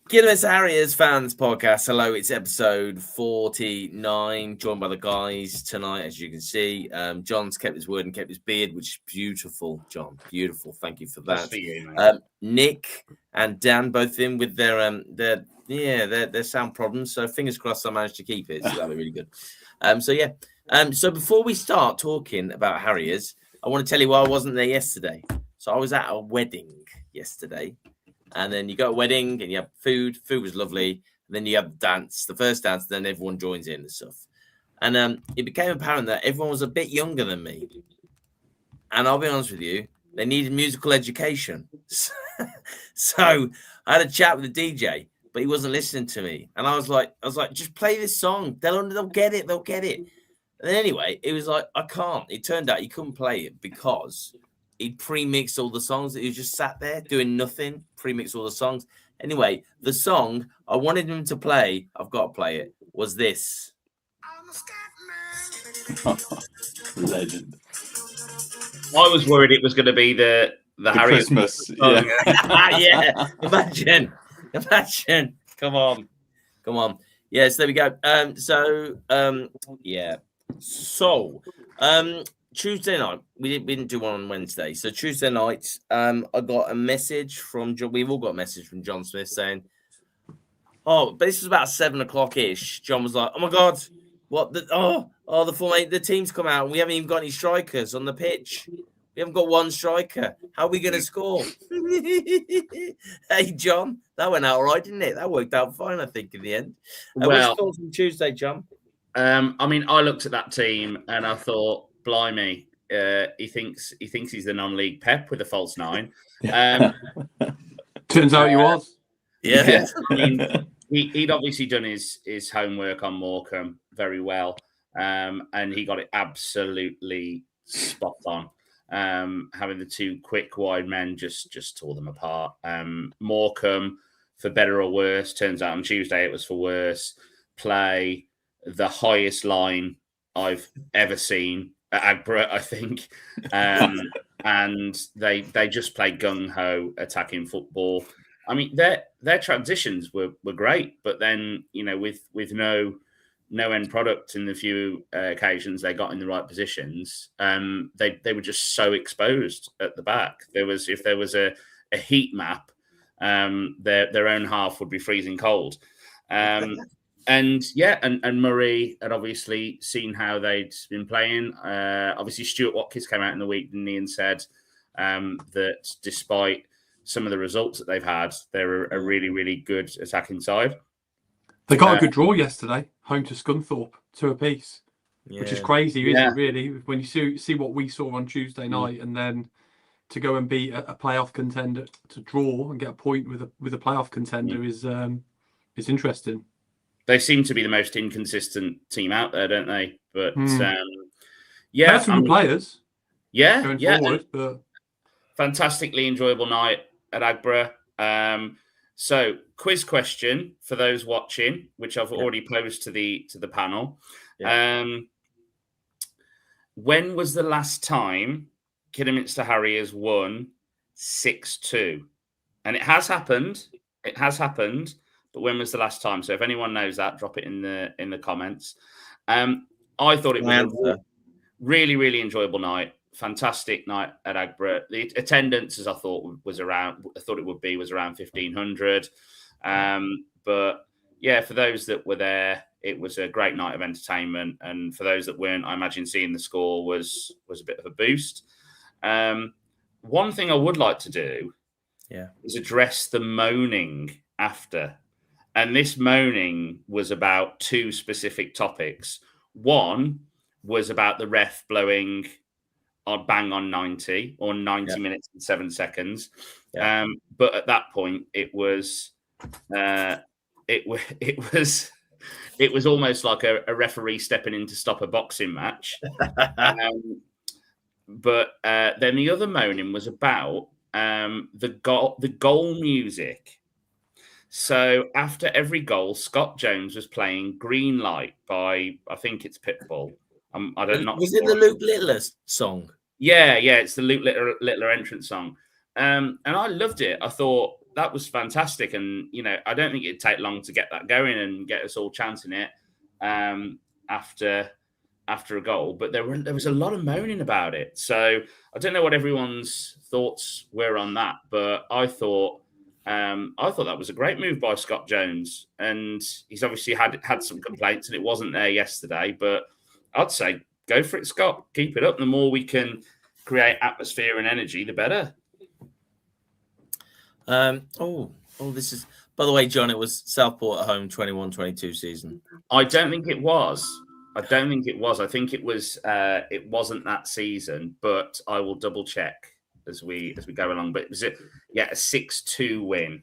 Kidderminster Harriers fans podcast. Hello, it's episode 49. Joined by the guys tonight, as you can see. John's kept his word and kept his beard, which is beautiful. John, beautiful. Thank you for that. For you, Nick and Dan both in with their sound problems. So fingers crossed, I managed to keep it. So that'll be really good. So before we start talking about Harriers, I want to tell you why I wasn't there yesterday. So I was at a wedding yesterday. And then you go to a wedding and you have food. Food was lovely. And then you have the dance, the first dance, then everyone joins in and stuff. And it became apparent that everyone was a bit younger than me. And I'll be honest with you, they needed musical education. So I had a chat with the DJ, but he wasn't listening to me. And I was like, just play this song. They'll get it. They'll get it. And then anyway, it was like, I can't. It turned out he couldn't play it because he'd pre-mixed all the songs. He was just sat there doing nothing, pre-mixed all the songs. Anyway, the song I wanted him to play, I've got to play it, was this. Legend. I was worried it was going to be the Harriers Christmas. Yeah. Imagine. Come on. Yes, there we go. Tuesday night, we didn't do one on Wednesday. So Tuesday night, I got a message from John. We've all got a message from John Smith saying, but this was about 7:00 ish. John was like, "Oh my God, what? The team's come out and we haven't even got any strikers on the pitch. We haven't got one striker. How are we going to score?" Hey, John, that went out all right, didn't it? That worked out fine, I think, in the end. What's your thoughts on Tuesday, John? I looked at that team and I thought, blimey, he thinks he's the non-league Pep with a false 9. Turns out he was. Yeah. I mean, he'd obviously done his homework on Morecambe very well, and he got it absolutely spot on. Having the two quick wide men just tore them apart. Morecambe, for better or worse, turns out on Tuesday it was for worse. Play the highest line I've ever seen at Agborough, I think. And they just play gung-ho attacking football. I mean, their transitions were great, but then, with no end product in the few occasions they got in the right positions, they were just so exposed at the back. If there was a heat map, their own half would be freezing cold. And Murray had obviously seen how they'd been playing. Obviously, Stuart Watkins came out in the week, didn't he, and said that despite some of the results that they've had, they're a really, really good attacking side. They got a good draw yesterday, home to Scunthorpe, 2 apiece, which is crazy, isn't it, really? When you see what we saw on Tuesday night and then to go and beat a playoff contender, to draw and get a point with a playoff contender is interesting. They seem to be the most inconsistent team out there, don't they? But they have some players. Going forward, but fantastically enjoyable night at Agborough. So, quiz question for those watching, which I've already posed to the panel. Yeah. When was the last time Kidderminster Harriers won 6-2? And it has happened. But when was the last time? So if anyone knows that, drop it in the comments. I thought it was a really, really enjoyable night. Fantastic night at Agborough. The attendance, as I thought it would be, was around 1,500. But yeah, for those that were there, it was a great night of entertainment. And for those that weren't, I imagine seeing the score was a bit of a boost. One thing I would like to do is address the moaning after. And this moaning was about 2 specific topics. One was about the ref blowing bang on 90 or 90 minutes and 7 seconds. But at that point, it was almost like a referee stepping in to stop a boxing match. But then the other moaning was about the goal music. So after every goal, Scott Jones was playing Green Light by, I think it's Pitbull. I don't know. Was it the Luke Littler song? Yeah, it's the Luke Littler entrance song. And I loved it. I thought that was fantastic. And, I don't think it'd take long to get that going and get us all chanting it after a goal. But there was a lot of moaning about it. So I don't know what everyone's thoughts were on that. But I thought that was a great move by Scott Jones. And he's obviously had some complaints, and it wasn't there yesterday. But I'd say go for it, Scott. Keep it up. The more we can create atmosphere and energy, the better. This is, by the way, John, it was Southport at home 21-22 season. I don't think it was. I think it was. It wasn't that season, but I will double check as we go along. But was it? Yeah, a 6-2 win.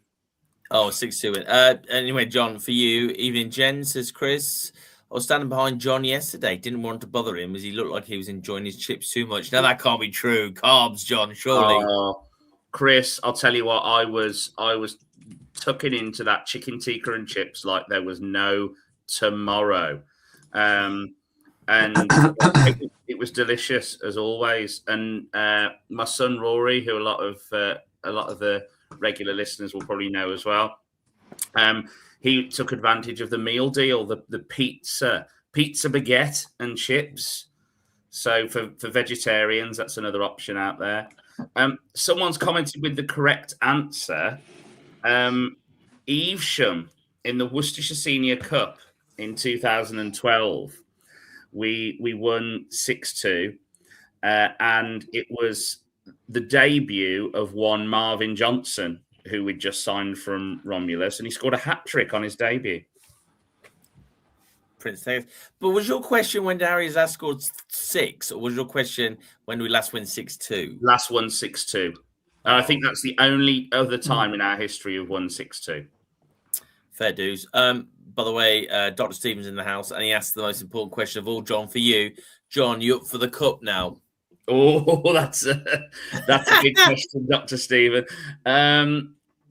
Oh, 6-2 win. Anyway, John, for you, evening, Jen, says Chris. I was standing behind John yesterday. Didn't want to bother him as he looked like he was enjoying his chips too much. Now that can't be true. Carbs, John, surely. Chris, I'll tell you what. I was tucking into that chicken tikka and chips like there was no tomorrow, and it was delicious as always. And my son Rory, who a lot of the regular listeners will probably know as well, he took advantage of the meal deal, the pizza baguette and chips. So for vegetarians, that's another option out there. Someone's commented with the correct answer. Evesham in the Worcestershire Senior Cup in 2012, we won 6-2, and it was the debut of one Marvin Johnson, who we'd just signed from Romulus, and he scored a hat-trick on his debut. But was your question when Harriers last scored 6, or was your question when we last won 6-2? Last won 6-2. I think that's the only other time in our history we've won 6-2. Fair dues. By the way, Dr. Stephen's in the house, and he asked the most important question of all, John, for you. John, you up for the cup now? Oh, that's a big question, Dr. Stephen.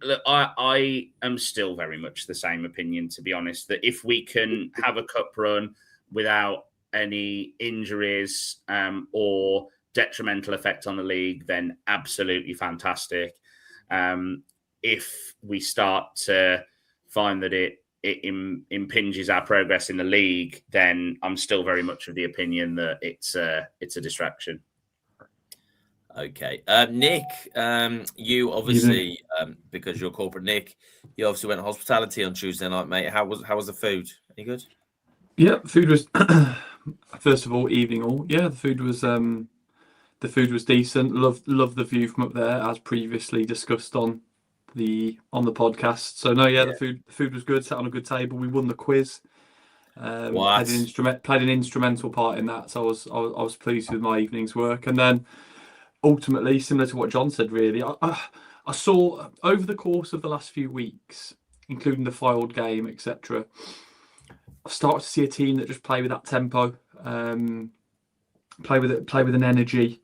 Look, I am still very much the same opinion, to be honest, that if we can have a cup run without any injuries or detrimental effect on the league, then absolutely fantastic. If we start to find that it impinges our progress in the league, then I'm still very much of the opinion that it's a distraction. Okay. Nick, you obviously, because you're corporate Nick, you obviously went hospitality on Tuesday night, mate. How was the food? Any good? Yeah, the food was first of all, evening all. Yeah, the food was decent. Love the view from up there, as previously discussed on the podcast. So the food was good, sat on a good table. We won the quiz. Played an instrumental part in that, so I was pleased with my evening's work. And then ultimately, similar to what John said, really, I saw over the course of the last few weeks, including the Fylde game, etc., I started to see a team that just play with that tempo, play with an energy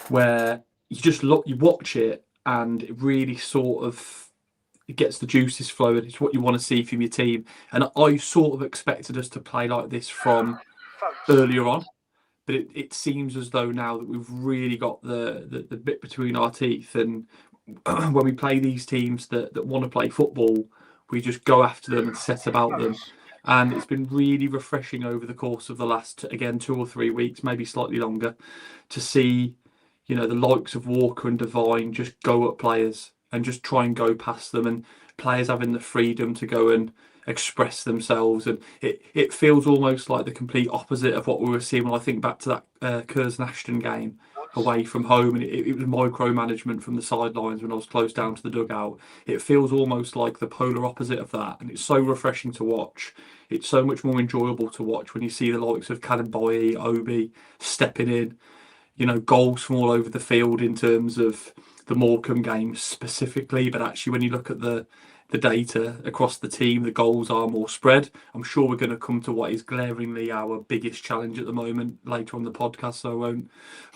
where you watch it and it really sort of it gets the juices flowing. It's what you want to see from your team, and I sort of expected us to play like this from earlier on. But it seems as though now that we've really got the bit between our teeth, and when we play these teams that want to play football, we just go after them and set about them. And it's been really refreshing over the course of the last, again, 2 or 3 weeks, maybe slightly longer, to see, the likes of Walker and Devine just go at players and just try and go past them, and players having the freedom to go and express themselves. And it feels almost like the complete opposite of what we were seeing when I think back to that Curzon Ashton game away from home, and it was micromanagement from the sidelines when I was close down to the dugout. It feels almost like the polar opposite of that, and it's so refreshing to watch. It's so much more enjoyable to watch when you see the likes of Kadamboyi, Obi stepping in, goals from all over the field in terms of the Morecambe game specifically, but actually when you look at the data across the team, the goals are more spread. I'm sure we're going to come to what is glaringly our biggest challenge at the moment later on the podcast, so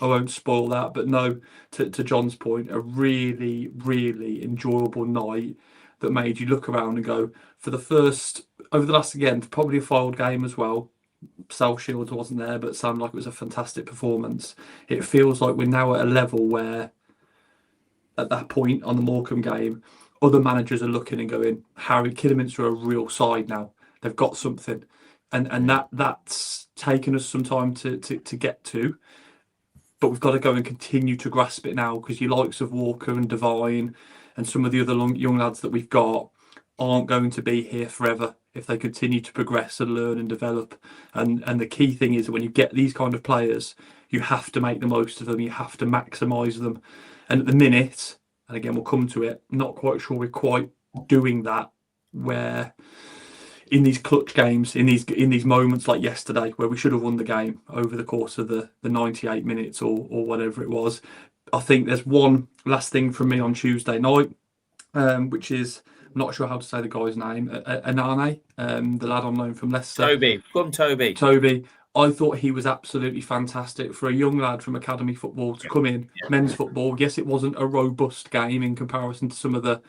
I won't spoil that. But no, to John's point, a really, really enjoyable night that made you look around and go, for the first, over the last, again, probably a Fylde game as well, South Shields wasn't there, but it sounded like it was a fantastic performance. It feels like we're now at a level where, at that point on the Morecambe game, other managers are looking and going, Kidderminster are a real side now. They've got something, and that's taken us some time to get to. But we've got to go and continue to grasp it now, because your likes of Walker and Devine and some of the other young lads that we've got aren't going to be here forever if they continue to progress and learn and develop. And the key thing is that when you get these kind of players, you have to make the most of them. You have to maximise them. And at the minute, and again, we'll come to it, I'm not quite sure we're quite doing that, where in these clutch games, in these moments like yesterday, where we should have won the game over the course of the 98 minutes or whatever it was. I think there's one last thing from me on Tuesday night, which is, I'm not sure how to say the guy's name, Anane, the lad on loan from Leicester. Toby. I thought he was absolutely fantastic for a young lad from academy football to come in, men's football. Yes, it wasn't a robust game in comparison to some of the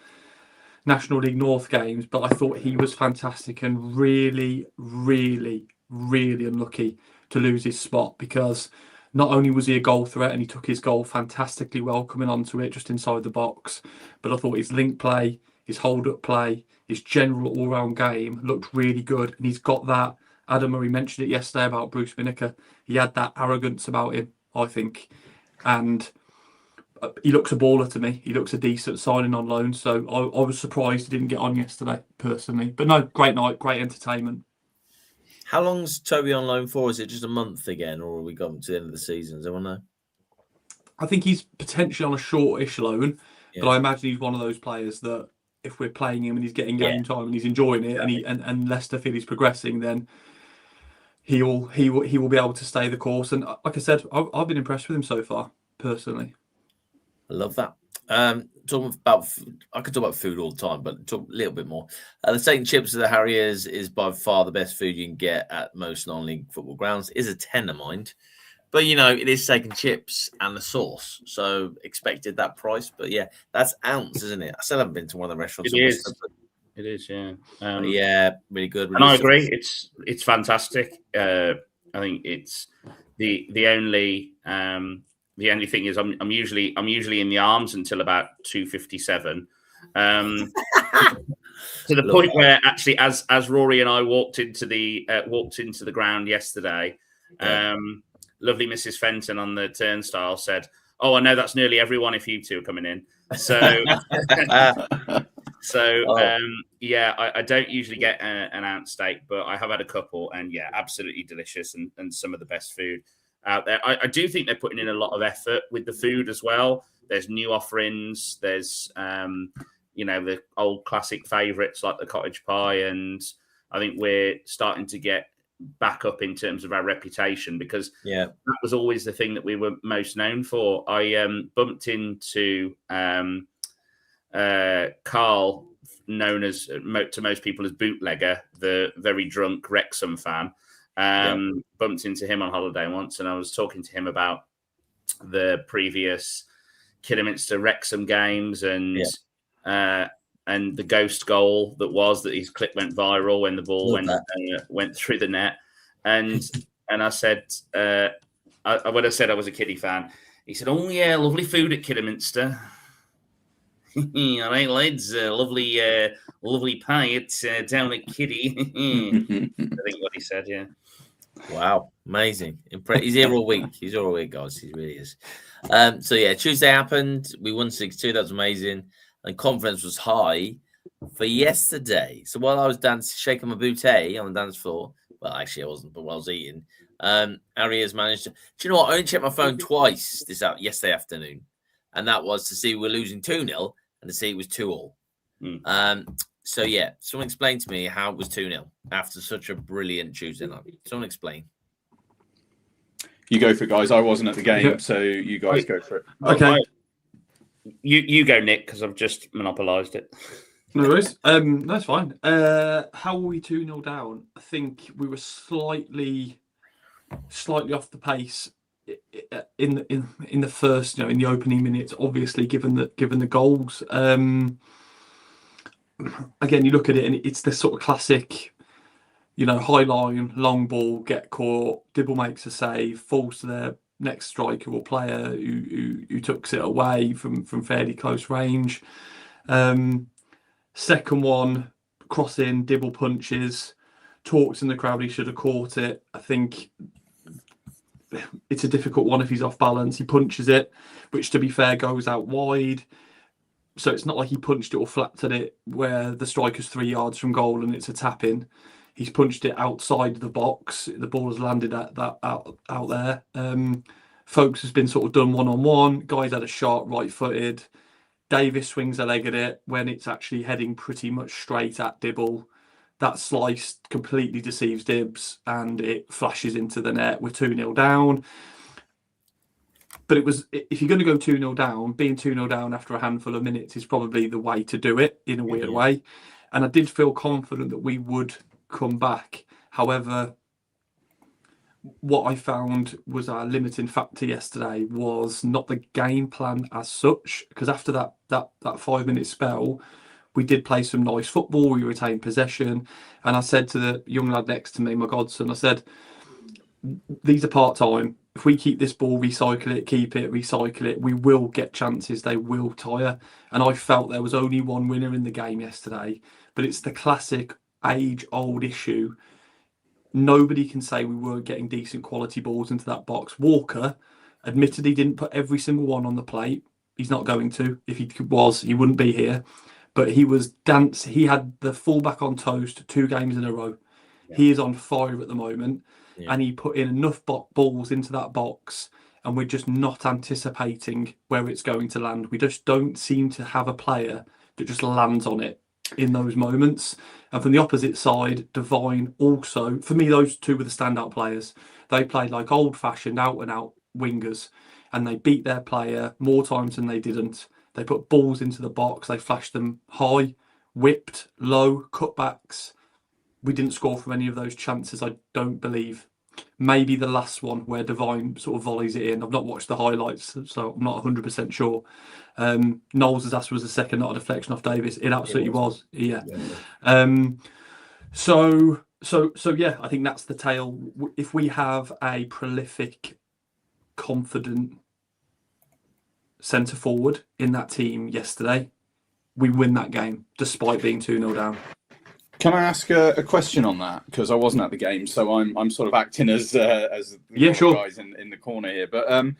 National League North games, but I thought he was fantastic and really, really, really unlucky to lose his spot, because not only was he a goal threat and he took his goal fantastically well coming onto it just inside the box, but I thought his link play, his hold-up play, his general all-round game looked really good. And he's got that, Adam Murray mentioned it yesterday about Bruce Binnicker, he had that arrogance about him, I think, and he looks a baller to me. He looks a decent signing on loan. So I was surprised he didn't get on yesterday, personally. But no, great night, great entertainment. How long's Toby on loan for? Is it just a month again, or are we got to the end of the season? Does anyone know? I think he's potentially on a shortish loan, but I imagine he's one of those players that if we're playing him and he's getting game time and he's enjoying it, and Leicester feel he's progressing, then he will be able to stay the course. And like I said, I've been impressed with him so far, personally. I love that. Talking about, I could talk about food all the time, but talk a little bit more. The steak and chips of the Harriers is by far the best food you can get at most non-league football grounds. It is a tenner, mind, but it is steak and chips and the sauce, so expected that price. But yeah, that's ounce, isn't it? I still haven't been to one of the restaurants. It is, yeah. Yeah, really good. And I agree. It's fantastic. I think it's the only. The only thing is, I'm usually in the arms until about 2:57, to the point where actually, as Rory and I walked into the ground yesterday, lovely Mrs. Fenton on the turnstile said, "Oh, I know that's nearly everyone if you two are coming in." So, I don't usually get an ounce steak, but I have had a couple, and absolutely delicious, and some of the best food out there. I do think they're putting in a lot of effort with the food as well. There's new offerings. There's the old classic favourites like the cottage pie, and I think we're starting to get back up in terms of our reputation, because that was always the thing that we were most known for. I bumped into Carl, known as to most people as Bootlegger, the very drunk Wrexham fan. Bumped into him on holiday once, and I was talking to him about the previous Kidderminster Wrexham games and the ghost goal that his clip went viral when the ball went through the net. And I said, when I said I was a Kiddie fan, he said, "Oh yeah, lovely food at Kidderminster." All right, lads, lovely pie. It's down at Kiddie. I think what he said, yeah. Wow, amazing. He's here all week. He's all week, guys. He really is. Tuesday happened. We won 6-2. That was amazing. And confidence was high for yesterday. So while I was shaking my booty on the dance floor, well, actually I wasn't, but while I was eating, Harriers managed to... Do you know what? I only checked my phone twice yesterday afternoon. And that was to see we're losing 2-0 and to see it was 2-2. Someone explain to me how it was 2-0 after such a brilliant Tuesday night. Someone explain. You go for it, guys. I wasn't at the game, so you guys go for it. Okay. You go, Nick, because I've just monopolised it. No worries. That's fine. How were we 2-0 down? I think we were slightly off the pace in the first, in the opening minutes. Obviously, given the goals. Again, you look at it, and it's the sort of classic, high line, long ball, get caught. Dibble makes a save, falls to their next striker or player who tucks it away from fairly close range. Second one, crossing, Dibble punches, talks in the crowd, he should have caught it. I think it's a difficult one if he's off balance. He punches it, which to be fair goes out wide. So it's not like he punched it or flapped at it where the striker's 3 yards from goal and it's a tap in. He's punched it outside the box. The ball has landed at that out there. Folks has been sort of done one-on-one. Guy's had a shot, right-footed. Davis swings a leg at it when it's actually heading pretty much straight at Dibble. That slice completely deceives Dibbs and it flashes into the net. We're 2-0 down. But it was, if you're going to go 2-0 down, being 2-0 down after a handful of minutes is probably the way to do it in a weird way. And I did feel confident that we would come back. However, what I found was our limiting factor yesterday was not the game plan as such, because after that 5-minute spell, we did play some nice football, we retained possession, and I said to the young lad next to me, my godson, I said, these are part-time. If we keep this ball, recycle it, we will get chances, they will tire. And I felt there was only one winner in the game yesterday, but it's the classic age-old issue. Nobody can say we weren't getting decent quality balls into that box. Walker admitted he didn't put every single one on the plate. He's not going to. If he was, he wouldn't be here. But he was he had the fullback on toast 2 games in a row. Yeah. He is on fire at the moment. Yeah. And he put in enough balls into that box, and we're just not anticipating where it's going to land. We just don't seem to have a player that just lands on it in those moments. And from the opposite side, Devine also, for me, those two were the standout players. They played like old-fashioned out-and-out wingers, and they beat their player more times than they didn't. They put balls into the box, they flashed them high, whipped, low, cutbacks. We didn't score from any of those chances, I don't believe. Maybe the last one where Devine sort of volleys it in. I've not watched the highlights, so I'm not 100% sure. Knowles has asked, was the second not a deflection off Davis? It absolutely was. Yeah. So yeah, I think that's the tale. If we have a prolific, confident centre forward in that team yesterday, we win that game despite being 2-0 down. Can I ask a question on that? Because I wasn't at the game, so I'm sort of acting as the guys in the corner here. But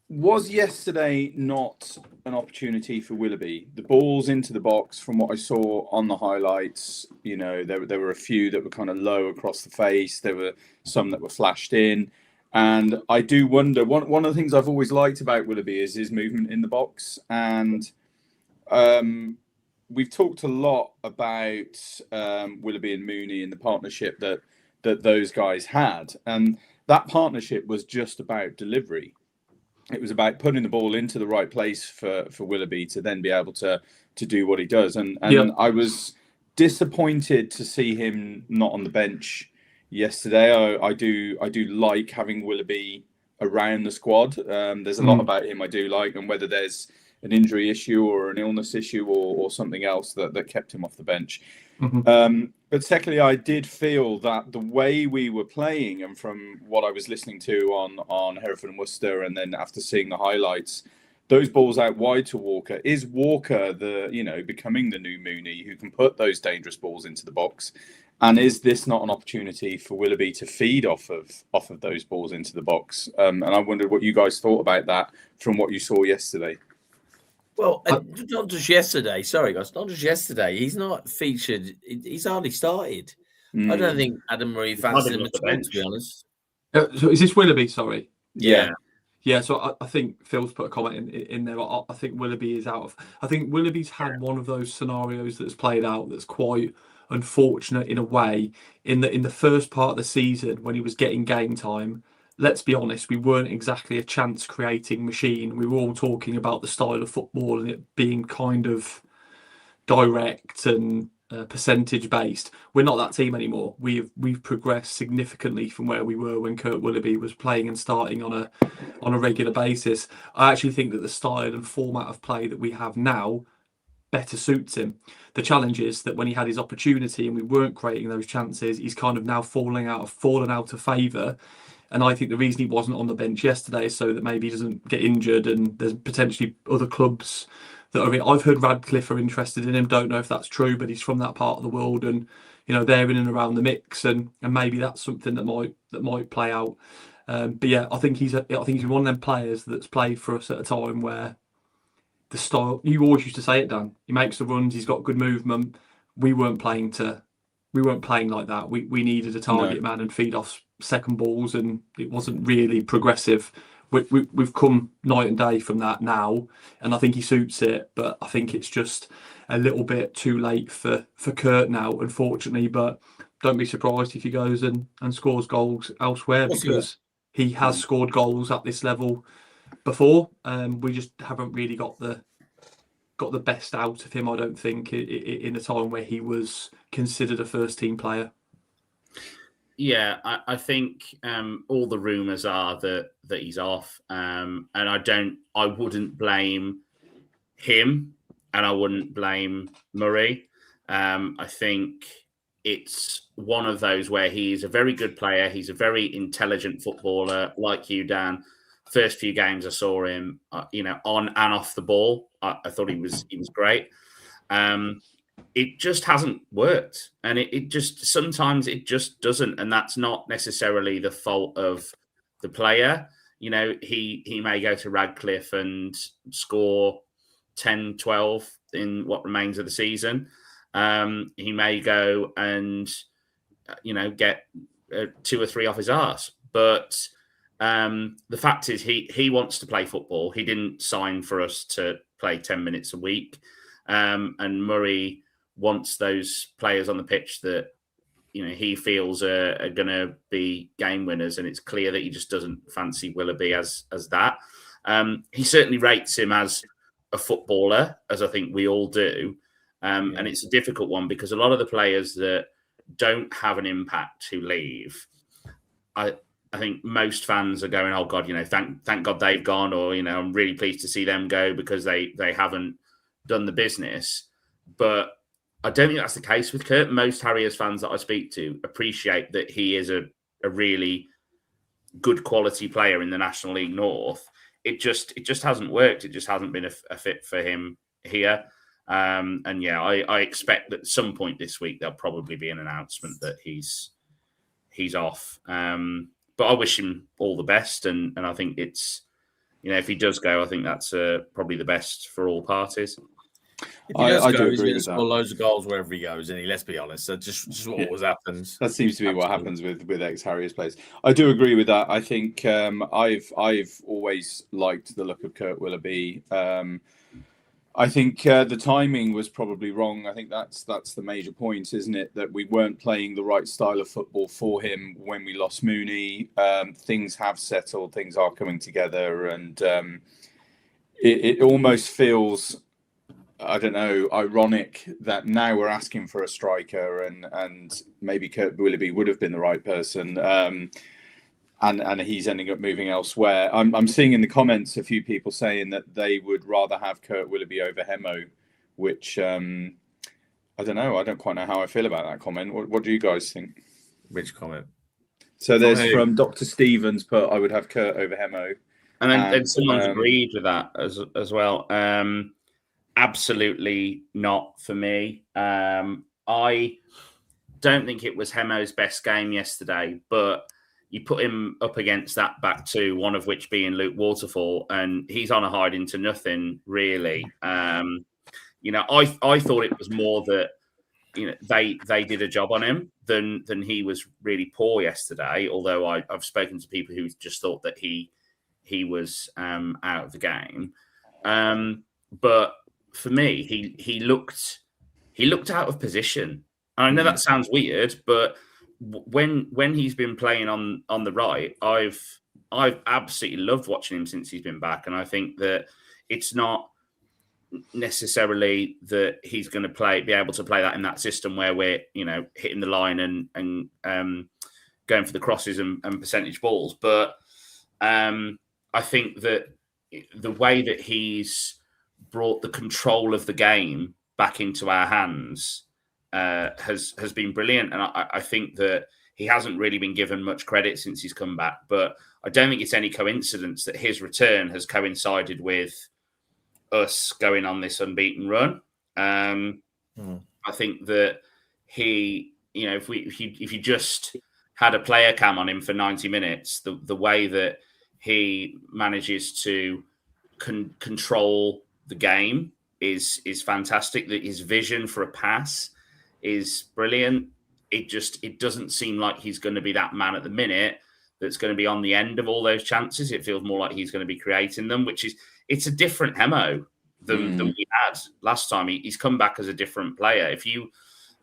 was yesterday not an opportunity for Willoughby? The balls into the box, from what I saw on the highlights, you know, there were a few that were kind of low across the face. There were some that were flashed in. And I do wonder, one of the things I've always liked about Willoughby is his movement in the box. And we've talked a lot about Willoughby and Mooney and the partnership that those guys had. And that partnership was just about delivery. It was about putting the ball into the right place for Willoughby to then be able to do what he does. And I was disappointed to see him not on the bench yesterday. I do like having Willoughby around the squad. There's a lot about him I do like, and whether there's an injury issue or an illness issue or something else that kept him off the bench. But secondly, I did feel that the way we were playing, and from what I was listening to on Hereford and Worcester, and then after seeing the highlights, those balls out wide to Walker. Is Walker becoming the new Mooney who can put those dangerous balls into the box? And is this not an opportunity for Willoughby to feed off of those balls into the box? And I wondered what you guys thought about that from what you saw yesterday. Well, not just yesterday. Sorry, guys, not just yesterday. He's not featured. He's hardly started. I don't think Adam Murray fancied him at all, to be honest. So is this Willoughby? Sorry. Yeah. Yeah, so I think Phil's put a comment in there. I think Willoughby is out of... I think Willoughby's had one of those scenarios that's played out that's quite unfortunate in a way. In the first part of the season, when he was getting game time, let's be honest, we weren't exactly a chance-creating machine. We were all talking about the style of football and it being kind of direct and percentage-based. We're not that team anymore. We've progressed significantly from where we were when Kurt Willoughby was playing and starting on a regular basis. I actually think that the style and format of play that we have now better suits him. The challenge is that when he had his opportunity and we weren't creating those chances, he's kind of now fallen out of favour. And I think the reason he wasn't on the bench yesterday is so that maybe he doesn't get injured, and there's potentially other clubs that are. I've heard Radcliffe are interested in him. Don't know if that's true, but he's from that part of the world, and they're in and around the mix, and maybe that's something that might play out. But yeah, I think he's one of them players that's played for us at a time where the style, you always used to say it, Dan. He makes the runs. He's got good movement. We weren't playing like that. We needed a target man and feed off second balls, and it wasn't really progressive. We've come night and day from that now, and I think he suits it. But I think it's just a little bit too late for Kurt now, unfortunately. But don't be surprised if he goes and scores goals elsewhere, because he has scored goals at this level before. We just haven't really got the best out of him, I don't think, in a time where he was considered a first team player. Yeah, I think all the rumours are that he's off, and I wouldn't blame him, and I wouldn't blame Murray. I think it's one of those where he's a very good player. He's a very intelligent footballer, like you, Dan. First few games I saw him, on and off the ball, I thought he was great. It just hasn't worked, and it just sometimes it just doesn't, and that's not necessarily the fault of the player. He may go to Radcliffe and score 10, 12 in what remains of the season. He may go and get 2 or 3 off his arse, but the fact is he wants to play football. He didn't sign for us to play 10 minutes a week, and Murray wants those players on the pitch that he feels are going to be game winners, and it's clear that he just doesn't fancy Willoughby as that. He certainly rates him as a footballer, as I think we all do, and it's a difficult one because a lot of the players that don't have an impact who leave, I think most fans are going, oh God, thank God they've gone, or I'm really pleased to see them go because they haven't done the business. But I don't think that's the case with Kurt. Most Harriers fans that I speak to appreciate that he is a really good quality player in the National League North. It just hasn't worked. It just hasn't been a fit for him here. I expect that at some point this week there'll probably be an announcement that he's off. But I wish him all the best, and I think it's if he does go, I think that's probably the best for all parties. If he does go, he's going to score loads of goals wherever he goes, and let's be honest, that's just what always happens. That seems to be what happens with ex-Harriers players. I do agree with that. I think I've always liked the look of Kurt Willoughby. I think the timing was probably wrong. I think that's the major point, isn't it? That we weren't playing the right style of football for him when we lost Mooney. Things have settled. Things are coming together, and it almost feels, I don't know, ironic that now we're asking for a striker, and maybe Kurt Willoughby would have been the right person, and he's ending up moving elsewhere. I'm seeing in the comments a few people saying that they would rather have Kurt Willoughby over Hemo, which I don't know. I don't quite know how I feel about that comment. What do you guys think? Which comment? So there's from Dr. Stevens put, I would have Kurt over Hemo. And then someone's agreed with that as well. Absolutely not for me. I don't think it was Hemo's best game yesterday, but you put him up against that back two, one of which being Luke Waterfall, and he's on a hiding to nothing, really. I thought it was more that they did a job on him than he was really poor yesterday. Although I've spoken to people who just thought that he was out of the game. But for me, he looked out of position. And I know that sounds weird, but when he's been playing on the right, I've absolutely loved watching him since he's been back, and I think that it's not necessarily that he's going to be able to play that in that system where we're hitting the line and going for the crosses and percentage balls, but I think that the way that he's brought the control of the game back into our hands has been brilliant, and I think that he hasn't really been given much credit since he's come back. But I don't think it's any coincidence that his return has coincided with us going on this unbeaten run. I think that he, if you just had a player cam on him for 90 minutes, the way that he manages to control the game is fantastic. That his vision for a pass is brilliant. It doesn't seem like he's going to be that man at the minute that's going to be on the end of all those chances. It feels more like he's going to be creating them, it's a different Hemo than we had last time. He's come back as a different player. If you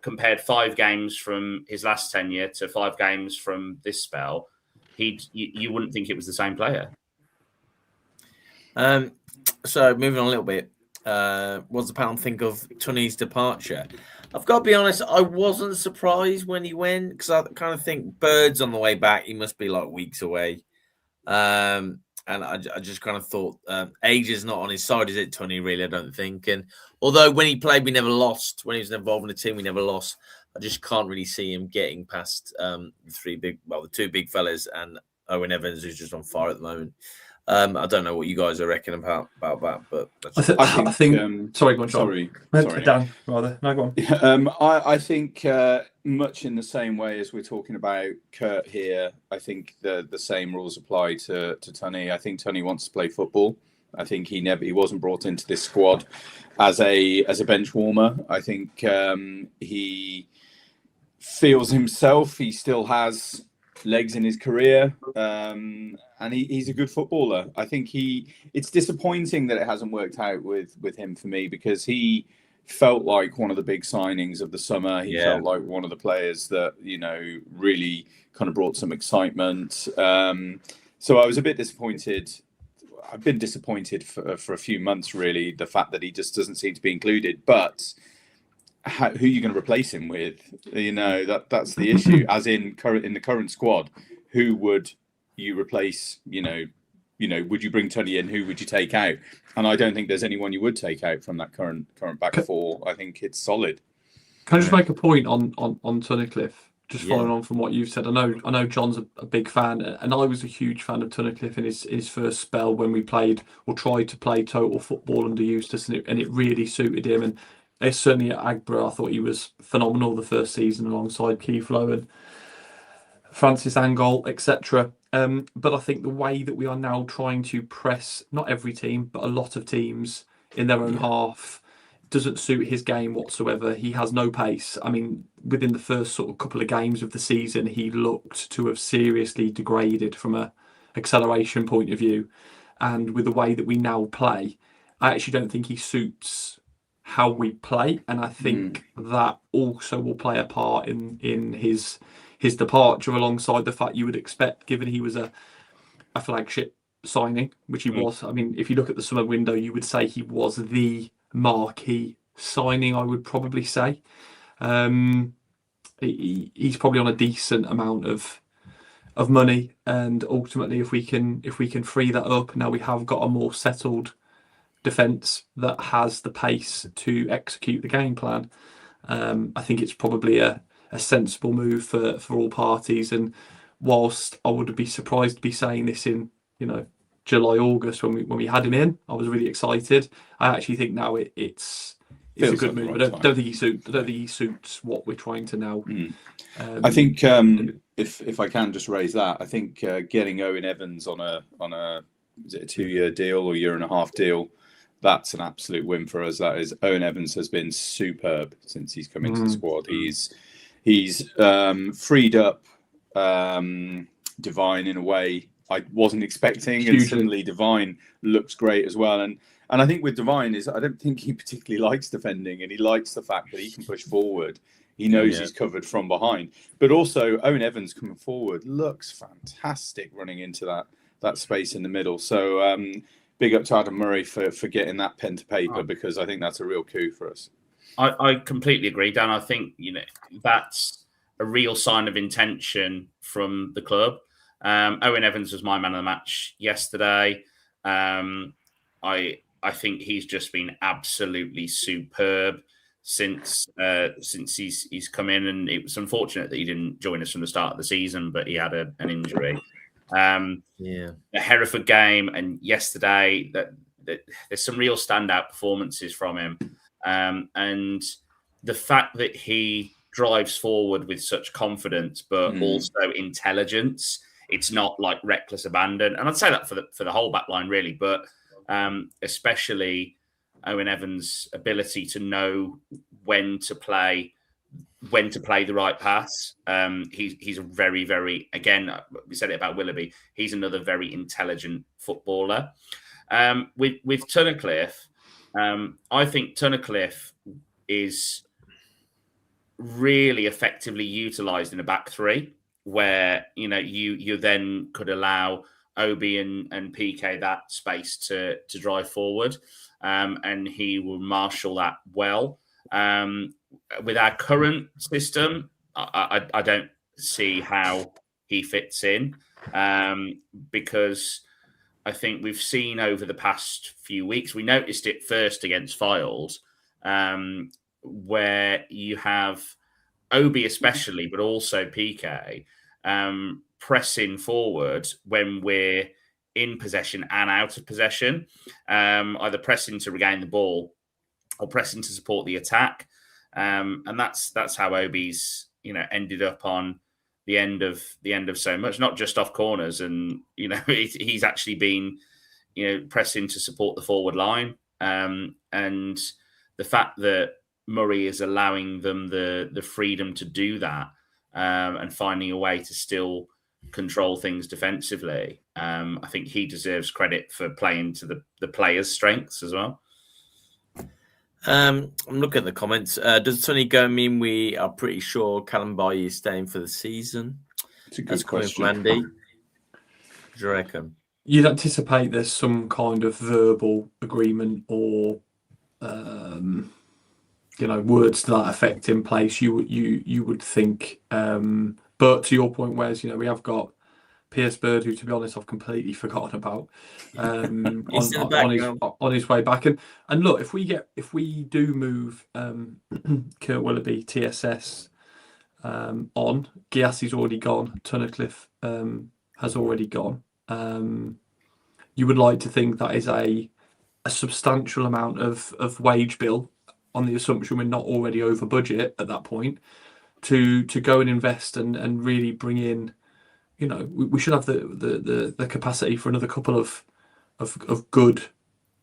compared 5 games from his last tenure to 5 games from this spell, you wouldn't think it was the same player. So moving on a little bit, what does the panel think of Tunney's departure? I've got to be honest, I wasn't surprised when he went, because I kind of think Bird's on the way back. He must be like weeks away. And I just kind of thought age is not on his side, is it, Tunney, really? I don't think. And although when he played, we never lost. When he was involved in the team, we never lost. I just can't really see him getting past the 2 big fellas and Owen Evans, who's just on fire at the moment. I don't know what you guys are reckoning about that, but I think. Sorry, go on, John. Sorry, Dan. Rather, no, go on. I think much in the same way as we're talking about Kurt here. I think the same rules apply to Tunney. I think Tunney wants to play football. I think he wasn't brought into this squad as a bench warmer. I think he feels himself. He still has legs in his career, and he's a good footballer. I think it's disappointing that it hasn't worked out with him for me, because he felt like one of the big signings of the summer. He felt like one of the players that really kind of brought some excitement. So I was a bit disappointed. I've been disappointed for a few months, really, the fact that he just doesn't seem to be included. But who are you going to replace him with? That's the issue. As in the current squad, who would you replace? Would you bring Tunney in? Who would you take out? And I don't think there's anyone you would take out from that current back 4. I think it's solid. Can I just make a point on Tunnicliffe? Just following on from what you've said, I know John's a big fan, and I was a huge fan of Tunnicliffe in his first spell when we played or tried to play total football under Eustace, and it really suited him. And certainly at Agborough, I thought he was phenomenal the first season alongside Keith Lowe and Francis Angol, etc. But I think the way that we are now trying to press not every team, but a lot of teams in their own half doesn't suit his game whatsoever. He has no pace. I mean, within the first sort of couple of games of the season, he looked to have seriously degraded from a acceleration point of view. And with the way that we now play, I actually don't think he suits how we play. And I think that also will play a part in his departure, alongside the fact you would expect, given he was a flagship signing, which he was. I mean, if you look at the summer window, you would say he was the marquee signing, I would probably say. He's probably on a decent amount of money, and ultimately if we can free that up, now we have got a more settled defence that has the pace to execute the game plan. I think it's probably a sensible move for all parties. And whilst I would be surprised to be saying this in July, August, when we had him in, I was really excited. I actually think now it's a good move. I don't think he suits what we're trying to now. I think if I can just raise that, I think getting Owen Evans on a is it a 2-year deal or 1.5-year deal, that's an absolute win for us. That is, Owen Evans has been superb since he's come into the squad. He's freed up Divine in a way I wasn't expecting, and suddenly Divine looks great as well. And I think with Divine is, I don't think he particularly likes defending, and he likes the fact that he can push forward. He knows he's covered from behind. But also Owen Evans coming forward looks fantastic, running into that space in the middle. So big up to Adam Murray for getting that pen to paper, because I think that's a real coup for us. I completely agree, Dan. I think that's a real sign of intention from the club. Owen Evans was my man of the match yesterday. I think he's just been absolutely superb since he's come in, and it was unfortunate that he didn't join us from the start of the season, but he had an injury. The Hereford game and yesterday, that there's some real standout performances from him, and the fact that he drives forward with such confidence, but also intelligence. It's not like reckless abandon, and I'd say that for the whole back line really, but especially Owen Evans' ability to know when to play the right pass. He's a very, very, again, we said it about Willoughby, he's another very intelligent footballer. With Tunnicliffe, I think Tunnicliffe is really effectively utilised in a back three, where you then could allow Obi and PK that space to drive forward, and he will marshal that well. With our current system, I don't see how he fits in, because I think we've seen over the past few weeks, we noticed it first against Files, where you have Obi especially, but also PK, pressing forward when we're in possession and out of possession, either pressing to regain the ball or pressing to support the attack. And that's how Obi's ended up on the end of so much, not just off corners, and he's actually been pressing to support the forward line, and the fact that Murray is allowing them the freedom to do that, and finding a way to still control things defensively. I think he deserves credit for playing to the players' strengths as well. I'm looking at the comments. Does Sonny go mean we are pretty sure Callum Bailly is staying for the season? It's a good That's question. coming from Andy. What do you reckon? You'd anticipate there's some kind of verbal agreement or words to that effect in place. You would think, but to your point, Wes, we have got Pierce Bird, who, to be honest, I've completely forgotten about, on his way back. And look, if we do move Kurt Willoughby, TSS on, Giassi's already gone, Tunnicliffe has already gone. You would like to think that is a substantial amount of wage bill, on the assumption we're not already over budget at that point, to go and invest and really bring in. We should have the capacity for another couple of good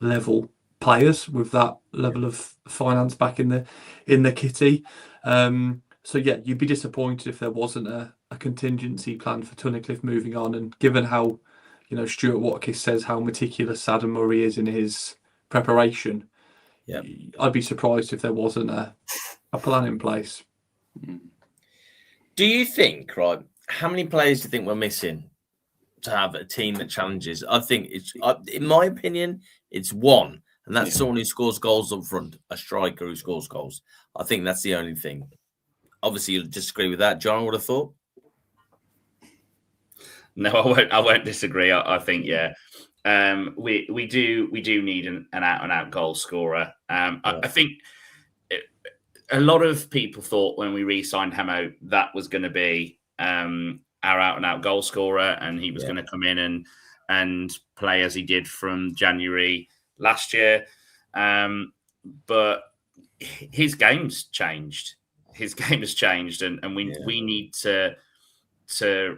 level players with that level of finance back in the kitty. So yeah, you'd be disappointed if there wasn't a contingency plan for Tunnicliffe moving on. And given how Stuart Watkins says how meticulous Adam Murray is in his preparation, I'd be surprised if there wasn't a plan in place. Do you think, right? How many players do you think we're missing to have a team that challenges? I think in my opinion, it's one, and that's someone who scores goals up front, a striker who scores goals. I think that's the only thing. Obviously, you'll disagree with that, John. What I thought? No, I won't disagree. I think we do need an out and out goal scorer. I think a lot of people thought when we re-signed Hemo that was going to be our out and out goal scorer, and he was going to come in and play as he did from January last year. But his game's changed. His game has changed, and we need to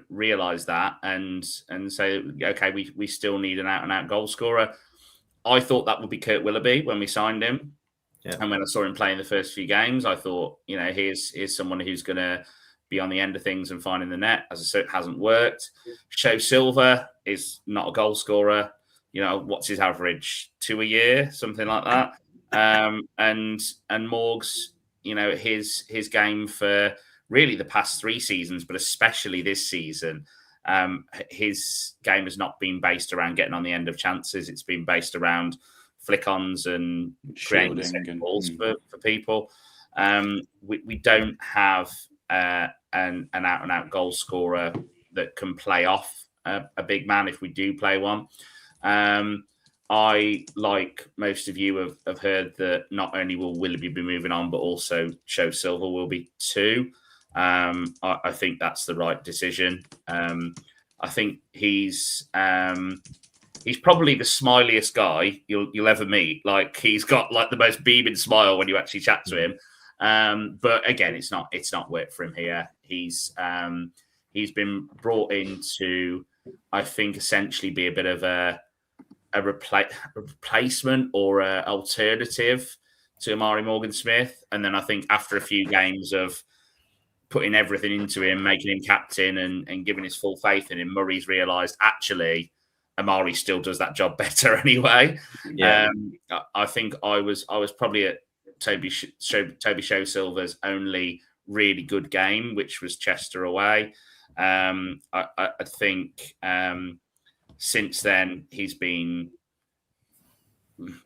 realise that and say, okay, we still need an out and out goal scorer. I thought that would be Kurt Willoughby when we signed him. And when I saw him play in the first few games, I thought, here's someone who's going to be on the end of things and finding the net. As I said, it hasn't worked. Show Silva is not a goal scorer. What's his average? 2 a year, something like that. And Morgs, his game for really the past 3 seasons, but especially this season, his game has not been based around getting on the end of chances. It's been based around flick-ons and creating balls for people. We don't have an out-and-out goal scorer that can play off a big man if we do play one. I, like most of you, have heard that not only will Willoughby be moving on, but also Show Silva will be too. I think that's the right decision. I think he's he's probably the smiliest guy you'll ever meet. Like, he's got like the most beaming smile when you actually chat to him. But again, it's not worked for him here. He's been brought in to, I think, essentially be a bit of a replacement or an alternative to Amari Morgan-Smith. And then I think after a few games of putting everything into him, making him captain and giving his full faith in him, Murray's realised actually Amari still does that job better anyway. Yeah. I think I was probably at Toby Show-Silver's only really good game, which was Chester away. I think since then he's been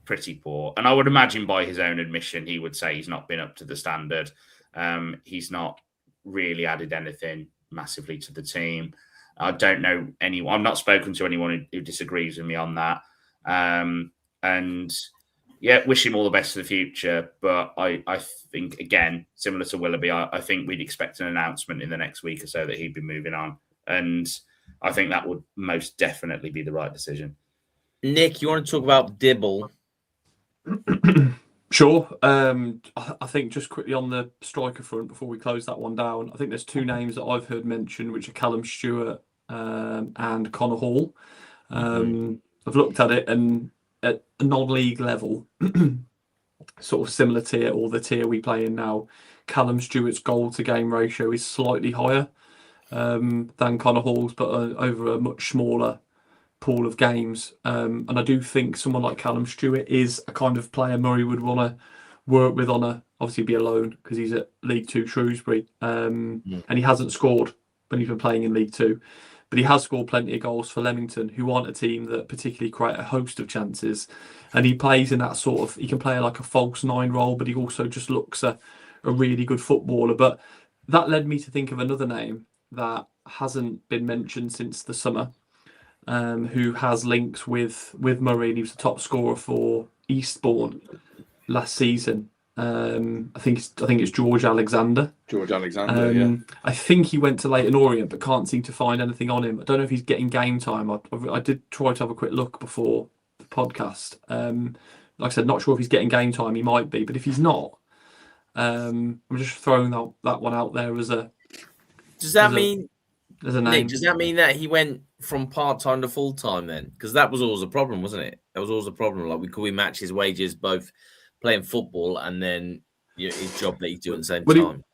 pretty poor, and I would imagine by his own admission he would say he's not been up to the standard. He's not really added anything massively to the team. I don't know anyone. I've not spoken to anyone who disagrees with me on that. And yeah, wish him all the best for the future. But I think, again, similar to Willoughby, I think we'd expect an announcement in the next week or so that he'd be moving on. And I think that would most definitely be the right decision. Nick, you want to talk about Dibble? Sure. I think just quickly on the striker front before we close that one down, I think there's two names that I've heard mentioned, which are Callum Stewart and Connor Hall. I've looked at it, and at a non-league level, sort of similar tier or the tier we play in now, Callum Stewart's goal to game ratio is slightly higher than Connor Hall's, but over a much smaller pool of games. And I do think someone like Callum Stewart is a kind of player Murray would want to work with on a, obviously be alone because he's at League Two Shrewsbury, and he hasn't scored when he's been playing in League Two, but he has scored plenty of goals for Leamington, who aren't a team that particularly create a host of chances. And he plays in that sort of, he can play like a false nine role, but he also just looks a really good footballer. But that led me to think of another name that hasn't been mentioned since the summer, who has links with Murray, and he was the top scorer for Eastbourne last season. I think it's George Alexander. Yeah. I think he went to Leyton Orient, but can't seem to find anything on him. I don't know if he's getting game time. I did try to have a quick look before the podcast. Like I said, not sure if he's getting game time. He might be, but if he's not, I'm just throwing that one out there as a. Does that mean? There's a name. Nick, does that mean that he went from part-time to full-time then? Because that was always a problem, wasn't it? That was always a problem. Like, could we match his wages both playing football and then his job that he's doing at the same time?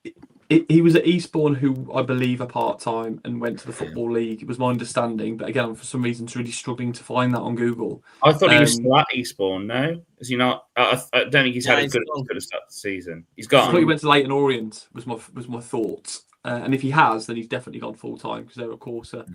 He was at Eastbourne, who I believe are part-time, and went to the Football League. It was my understanding. But again, for some reason, it's really struggling to find that on Google. I thought he was still at Eastbourne, no? Is he not? I don't think he's had a good start to the season. He's gone. I thought he went to Leyton Orient, was my thoughts. And if he has, then he's definitely gone full-time because they're, of course, a